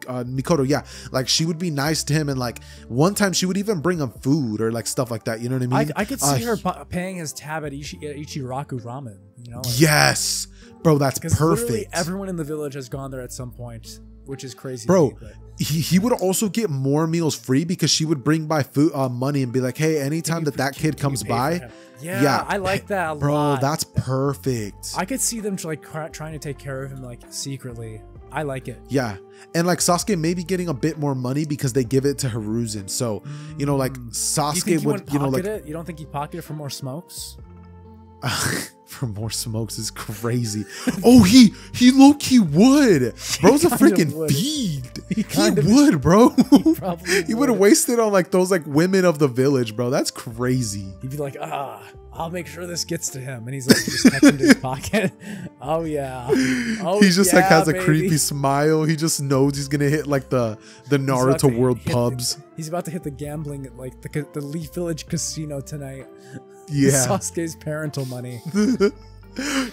Mikoto, yeah, like she would be nice to him, and like one time she would even bring him food or like stuff like that, you know what I mean? I could see her paying his tab at Ichiraku Ramen, you know? Like, yes, bro, that's perfect. Everyone in the village has gone there at some point, which is crazy, bro. to me, he would also get more meals free because she would bring by food, money, and be like, hey, anytime that kid comes by. Yeah, I like that a bro, lot. That's perfect. I could see them like trying to take care of him like secretly. I like it. Yeah. And like Sasuke maybe getting a bit more money because they give it to Hiruzen. So, you know, like Sasuke would, you know, like you don't think he'd pocket it for more smokes? For more smokes is crazy. Oh, he low-key would. Bro's a freaking fiend. He would, bro. He would have wasted on like those like women of the village, bro. That's crazy. He'd be like, I'll make sure this gets to him. And he's like just touching his pocket. Oh yeah. Oh, he just like has a creepy smile. He just knows he's gonna hit like the Naruto World pubs. He's about to hit the gambling at like the Leaf Village Casino tonight. Yeah. Sasuke's parental money.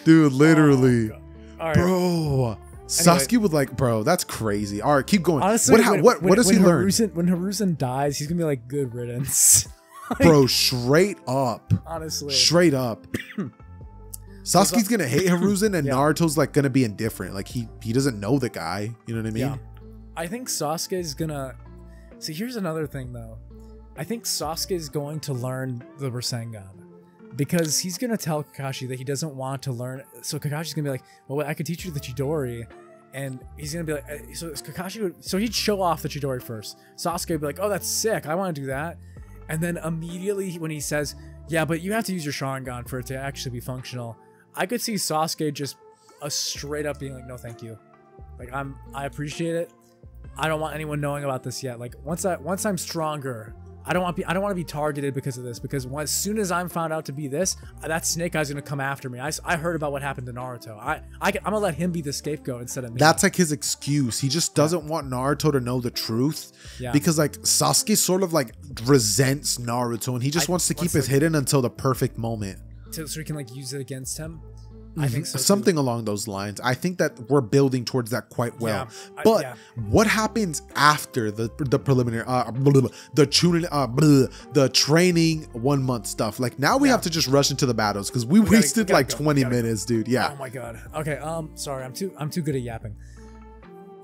Dude, literally. Oh, all right. Bro. Sasuke would like, bro, that's crazy. All right, keep going. Honestly, what does he learn? When Hiruzen dies, he's gonna be like, good riddance. Like, bro, straight up. Honestly. Straight up. Sasuke's gonna hate Hiruzen, and Naruto's like gonna be indifferent. Like he doesn't know the guy. You know what I mean? Yeah. I think Sasuke's gonna... See, here's another thing though. I think Sasuke's going to learn the Rasengan, because he's going to tell Kakashi that he doesn't want to learn. So Kakashi's going to be like, well, I could teach you the Chidori. And he's going to be like, so he'd show off the Chidori first. Sasuke would be like, oh, that's sick. I want to do that. And then immediately when he says, yeah, but you have to use your Sharingan for it to actually be functional, I could see Sasuke just straight up being like, no, thank you. Like, I appreciate it. I don't want anyone knowing about this yet. Like once I'm stronger, I don't want to be targeted because of this, because as soon as I'm found out to be this, that Snake Eye's gonna come after me. I heard about what happened to Naruto. I'm gonna let him be the scapegoat instead of me. That's like his excuse. He just doesn't want Naruto to know the truth, because like Sasuke sort of like resents Naruto, and he just wants to keep it hidden until the perfect moment, so he can like use it against him. I think so something along those lines. I think that we're building towards that quite well. But what happens after the preliminary, the training 1 month stuff? Like now we have to just rush into the battles because we wasted like 20 minutes, dude. Yeah. Oh my god. Okay. Sorry. I'm too good at yapping.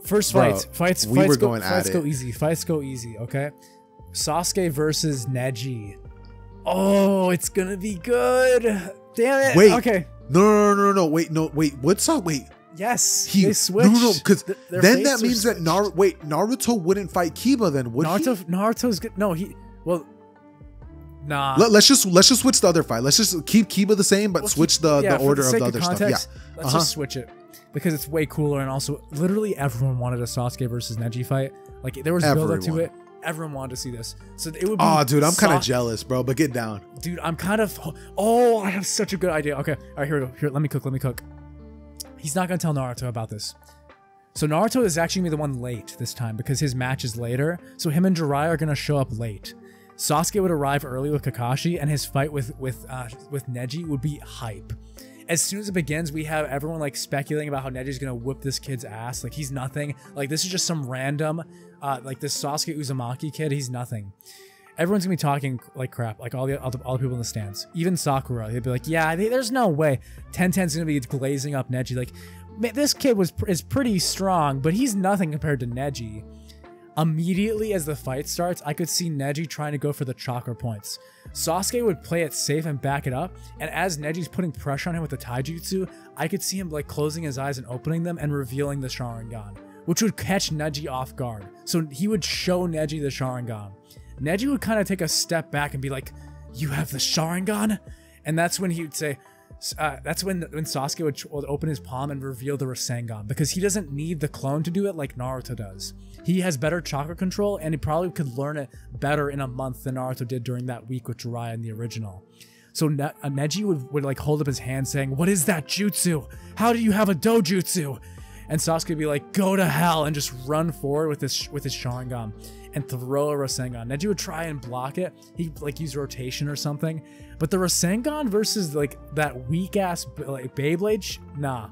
First fights go easy. Fights go easy. Okay. Sasuke versus Neji. Oh, it's gonna be good. Damn it. Wait. Okay. No. Wait. What's up? Wait. Yes. They switched. No. Because then that means that Naruto wouldn't fight Kiba. Then would he? Naruto's good. No, nah. Let's just switch the other fight. Let's just keep Kiba the same, but switch the order of the other stuff. Yeah. Let's just switch it because it's way cooler, and also literally everyone wanted a Sasuke versus Neji fight. Like there was build up to it. Everyone wanted to see this, so it would be. Oh, dude, I'm kind of jealous, bro. But get down, dude. I'm kind of. Oh, I have such a good idea. Okay, all right, here we go. Here, let me cook. He's not gonna tell Naruto about this. So Naruto is actually gonna be the one late this time because his match is later. So him and Jiraiya are gonna show up late. Sasuke would arrive early with Kakashi, and his fight with Neji would be hype. as soon as it begins, we have everyone like speculating about how Neji's gonna whip this kid's ass. Like he's nothing. Like this is just some random, like this Sasuke Uzumaki kid. He's nothing. Everyone's gonna be talking like crap, like all the people in the stands. Even Sakura, he'd be like, "Yeah, there's no way." Ten's gonna be glazing up Neji, like, "This kid is pretty strong, but he's nothing compared to Neji." Immediately as the fight starts, I could see Neji trying to go for the chakra points. Sasuke would play it safe and back it up, and as Neji's putting pressure on him with the taijutsu, I could see him like closing his eyes and opening them and revealing the Sharingan, which would catch Neji off guard. So he would show Neji the Sharingan. Neji would kind of take a step back and be like, "You have the Sharingan?" And that's when he would say, that's when Sasuke would open his palm and reveal the Rasengan, because he doesn't need the clone to do it like Naruto does. He has better chakra control, and he probably could learn it better in a month than Naruto did during that week with Jiraiya in the original. So Neji would like hold up his hand saying, "What is that jutsu? How do you have a dojutsu?" And Sasuke would be like, "Go to hell," and just run forward with his Sharingan and throw a Rasengan. Neji would try and block it. He'd like use rotation or something. But the Rasengan versus like that weak ass like Beyblade, nah.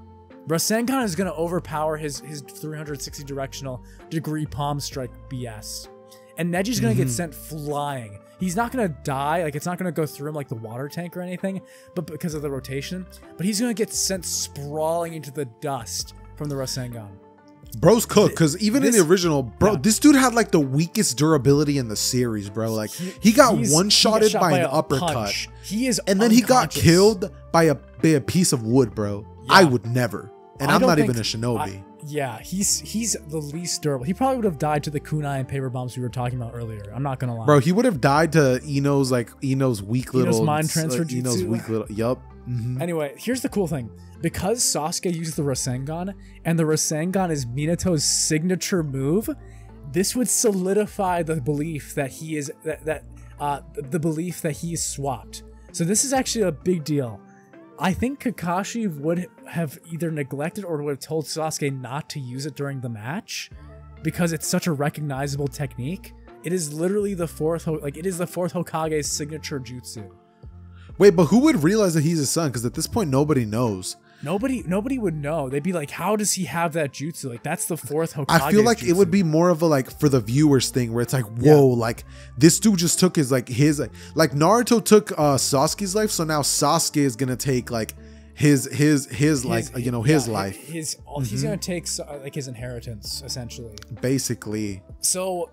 Rasengan is gonna overpower his 360 directional degree palm strike BS. And Neji's gonna get sent flying. He's not gonna die, like it's not gonna go through him like the water tank or anything, but because of the rotation. But he's gonna get sent sprawling into the dust from the Rasengan. Bro's cooked, because even in the original, bro, this dude had like the weakest durability in the series, bro. Like he got one-shotted by an uppercut. Punch. He is and then he got killed by a piece of wood, bro. Yeah. I would never. And I'm not even a shinobi. Yeah, he's the least durable. He probably would have died to the kunai and paper bombs we were talking about earlier. I'm not gonna lie. Bro, he would have died to Ino's weak little mind transfer jutsu. Ino's weak little Anyway, here's the cool thing. Because Sasuke used the Rasengan, and the Rasengan is Minato's signature move, this would solidify the belief that he is the belief that he is swapped. So this is actually a big deal. I think Kakashi would have either neglected or would have told Sasuke not to use it during the match because it's such a recognizable technique. It is literally the fourth Hokage's signature jutsu. Wait, but who would realize that he's his son? Because at this point, nobody knows. Nobody would know. They'd be like, "How does he have that jutsu? Like that's the fourth Hokage." I feel like jutsu. It would be more of a like for the viewers thing where it's like, whoa, like this dude just took his like Naruto took Sasuke's life, so now Sasuke is gonna take like his life. He's gonna take like his inheritance essentially. Basically. So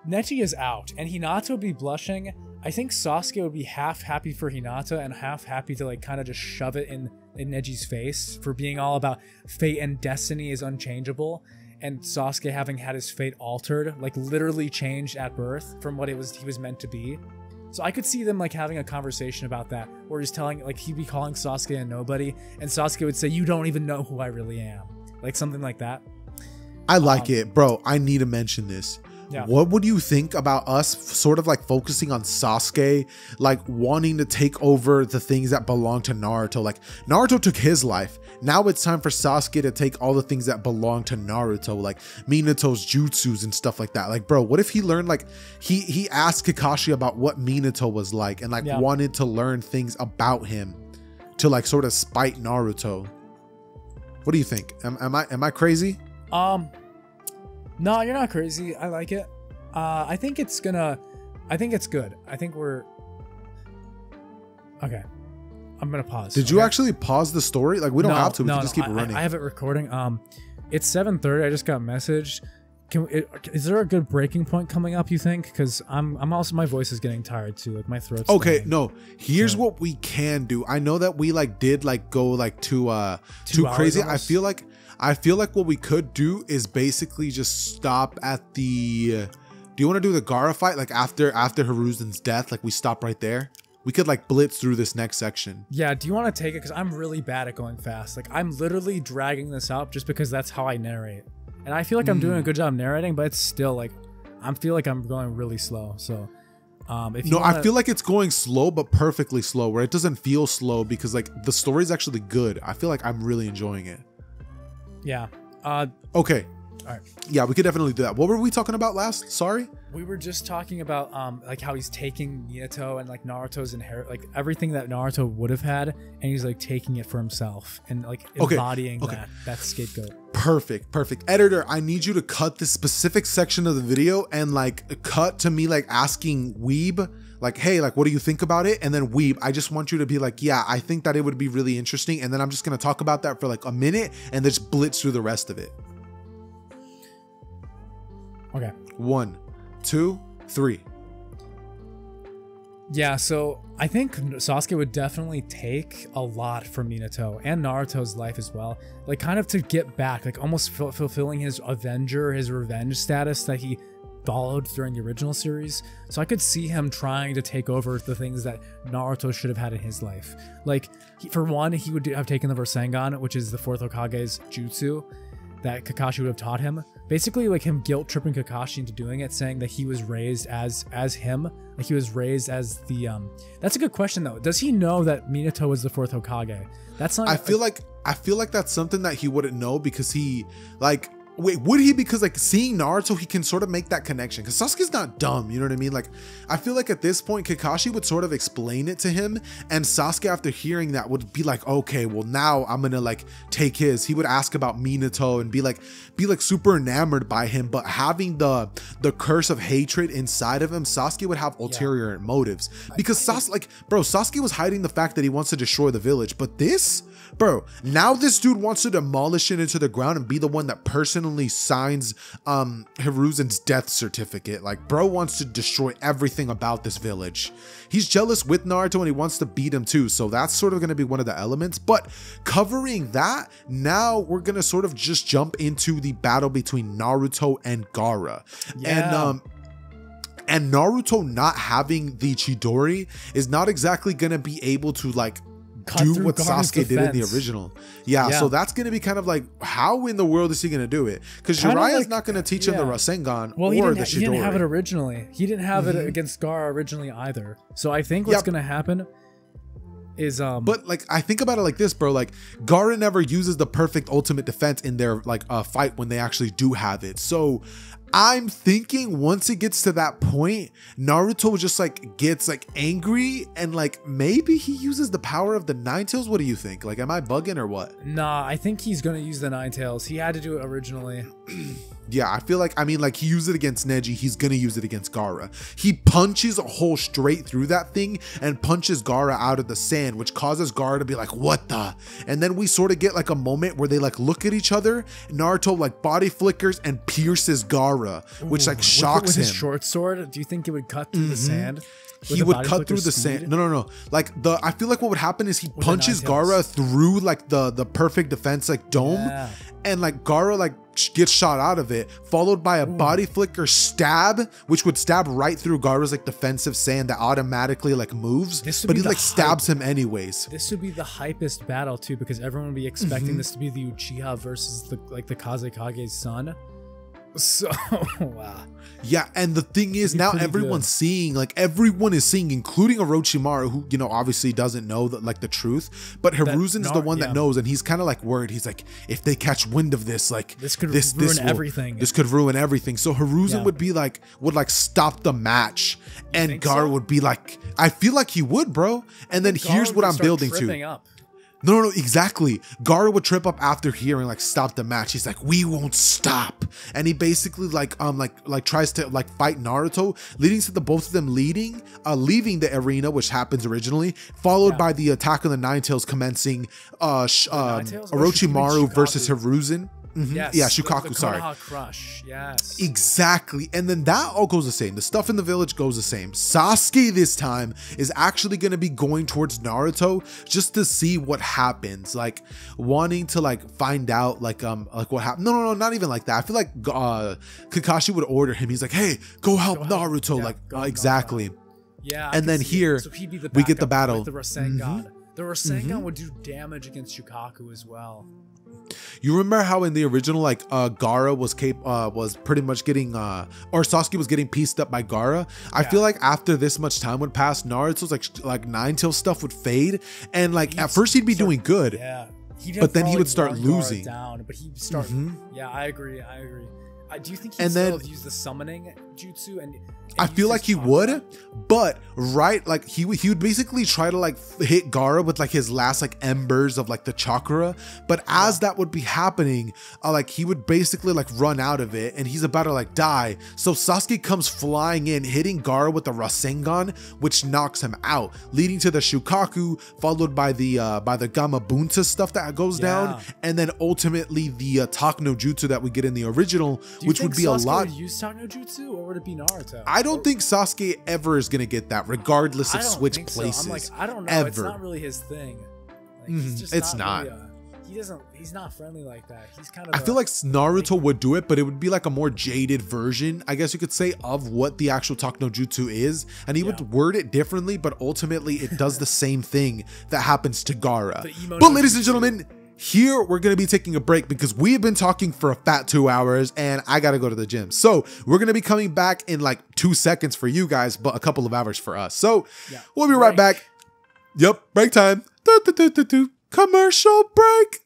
Neji is out, and Hinata would be blushing. I think Sasuke would be half happy for Hinata and half happy to like kind of just shove it in Neji's face for being all about fate and destiny is unchangeable, and Sasuke having had his fate altered, like literally changed at birth from what he was meant to be. So I could see them like having a conversation about that, where he's telling like he'd be calling Sasuke a nobody, and Sasuke would say, "You don't even know who I really am," like something like that. I like it, bro. I need to mention this. Yeah. What would you think about us sort of like focusing on Sasuke, like wanting to take over the things that belong to Naruto? Like Naruto took his life. Now it's time for Sasuke to take all the things that belong to Naruto, like Minato's jutsus and stuff like that. Like, bro, what if he learned, like he asked Kakashi about what Minato was like and like wanted to learn things about him to like sort of spite Naruto? What do you think? Am I crazy? No, you're not crazy. I like it. I think it's good. I think we're okay. I'm gonna pause. Did you actually pause the story? Like we don't have to. We can just keep it running. I have it recording. It's 7:30. I just got messaged. Is there a good breaking point coming up? You think? Because I'm also, my voice is getting tired too. Like my throat's okay. Dying. No. Here's what we can do. I know that we like did like go like too crazy. I feel like what we could do is basically just stop at the. Do you want to do the Gaara fight like after Hiruzen's death? Like we stop right there. We could like blitz through this next section. Yeah. Do you want to take it? Because I'm really bad at going fast. Like I'm literally dragging this out just because that's how I narrate, and I feel like I'm doing a good job narrating, but it's still like I feel like I'm going really slow. So. I feel like it's going slow, but perfectly slow, where it doesn't feel slow because like the story's actually good. I feel like I'm really enjoying it. Yeah. Okay. All right. Yeah, we could definitely do that. What were we talking about last? Sorry. We were just talking about like how he's taking Minato and like Naruto's like everything that Naruto would have had, and he's like taking it for himself and like embodying that scapegoat. Perfect. Editor, I need you to cut this specific section of the video and like cut to me like asking Weeb, like, hey, like, what do you think about it? And then Weeb, I just want you to be like, yeah, I think that it would be really interesting. And then I'm just gonna talk about that for like a minute and just blitz through the rest of it. Okay. 1, 2, 3. Yeah, so I think Sasuke would definitely take a lot from Minato and Naruto's life as well. Like kind of to get back, like almost fulfilling his revenge status that he followed during the original series. So I could see him trying to take over the things that Naruto should have had in his life. Like for one, he would have taken the Rasengan, which is the 4th Hokage's jutsu that Kakashi would have taught him. Basically like him guilt tripping Kakashi into doing it, saying that he was raised as him, like he was raised as the that's a good question though. Does he know that Minato is the 4th Hokage? That's not I feel like that's something that he wouldn't know, because he like, wait, would he? Because like seeing Naruto, he can sort of make that connection, because Sasuke's not dumb, you know what I mean? Like I feel like at this point Kakashi would sort of explain it to him, and Sasuke after hearing that would be like, okay, well now I'm gonna like take his. He would ask about Minato and be like super enamored by him, but having the curse of hatred inside of him, Sasuke would have ulterior motives, because Sasuke was hiding the fact that he wants to destroy the village, but this, bro, now this dude wants to demolish it into the ground and be the one that personally signs Hiruzen's death certificate. Like bro wants to destroy everything about this village. He's jealous with Naruto and he wants to beat him too, so that's sort of going to be one of the elements. But covering that, now we're going to sort of just jump into the battle between Naruto and Gaara. And Naruto not having the Chidori is not exactly going to be able to like do what Sasuke did in the original. Yeah, so that's going to be kind of like, how in the world is he going to do it? Because Jiraiya's not going to teach him the Rasengan or the Chidori. He didn't have it originally. He didn't have it against Gaara originally either. So I think what's going to happen is but like I think about it like this, bro, like Gaara never uses the perfect ultimate defense in their like fight when they actually do have it. So I'm thinking once it gets to that point, Naruto just like gets like angry and like maybe he uses the power of the Nine Tails. What do you think? Like, am I bugging or what? Nah, I think he's gonna use the Nine Tails. He had to do it originally. Yeah, I feel like, I mean, like he used it against Neji, he's gonna use it against Gaara. He punches a hole straight through that thing and punches Gaara out of the sand, which causes Gaara to be like, what the? And then we sort of get like a moment where they like look at each other. Naruto like body flickers and pierces Gaara, which like shocks him. With his short sword, do you think it would cut through the sand? He would cut through the sand. No. Like I feel like what would happen is he punches Gaara through like the perfect defense like dome, and like Gaara like gets shot out of it, followed by a body flicker stab, which would stab right through Gaara's like defensive sand that automatically like moves, but he like stabs him anyways. This would be the hypest battle too, because everyone would be expecting this to be the Uchiha versus the Kazekage's son. So wow. Yeah, and the thing is now everyone's seeing, like everyone is seeing, including Orochimaru, who, you know, obviously doesn't know like the truth, but Hiruzen's the one that knows, and he's kind of like worried. He's like, if they catch wind of this, like this could ruin everything. This could ruin everything. So Hiruzen would be like, would stop the match, and Gaara would be like, I feel like he would, bro. And then here's what I'm building to. No, exactly. Gaara would trip up after hearing like stop the match. He's like, we won't stop. And he basically like tries to like fight Naruto, leading to the both of them leaving the arena, which happens originally, followed by the attack of the Nine Tails commencing Orochimaru versus Hiruzen. Yes, yeah, Shukaku, sorry. Crush, yes. Exactly. And then that all goes the same. The stuff in the village goes the same. Sasuke this time is actually going to be going towards Naruto just to see what happens. Like wanting to like find out like what happened. No, not even like that. I feel like Kakashi would order him. He's like, hey, go help Naruto. Exactly. Yeah. And then here we get the battle. With the Rasengan. The Rasengan would do damage against Shukaku as well. You remember how in the original, like Gaara was pretty much getting or Sasuke was getting pieced up by Gaara. I feel like after this much time would pass, Naruto's like Nine Tails stuff would fade, and like at first he'd be doing good. but then he would start losing. Down, but he'd start. Yeah, I agree. Do you think he'd still have used the summoning jutsu? And I feel like he would, but like he would basically try to like hit Gaara with like his last like embers of like the chakra, but as that would be happening, like he would basically like run out of it and he's about to like die. So Sasuke comes flying in, hitting Gaara with the Rasengan, which knocks him out, leading to the Shukaku, followed by the Gamabunta stuff that goes down, and then ultimately the Tak no Jutsu that we get in the original, which would be Sasuke a lot. Would use Tak no Jutsu, or would it be Naruto? I don't think Sasuke ever is gonna get that, regardless of switch places. So. I'm like, I don't know. Ever. It's not really his thing. Like, he's just it's not. Really he's not friendly like that. He's kind of. I feel like Naruto would do it, but it would be like a more jaded version, I guess you could say, of what the actual Tak no Jutsu is, and he would word it differently, but ultimately it does the same thing that happens to Gaara. But ladies and gentlemen, here we're going to be taking a break because we have been talking for a fat 2 hours and I got to go to the gym. So we're going to be coming back in like 2 seconds for you guys, but a couple of hours for us. So we'll be right back. Yep, break time. Commercial break.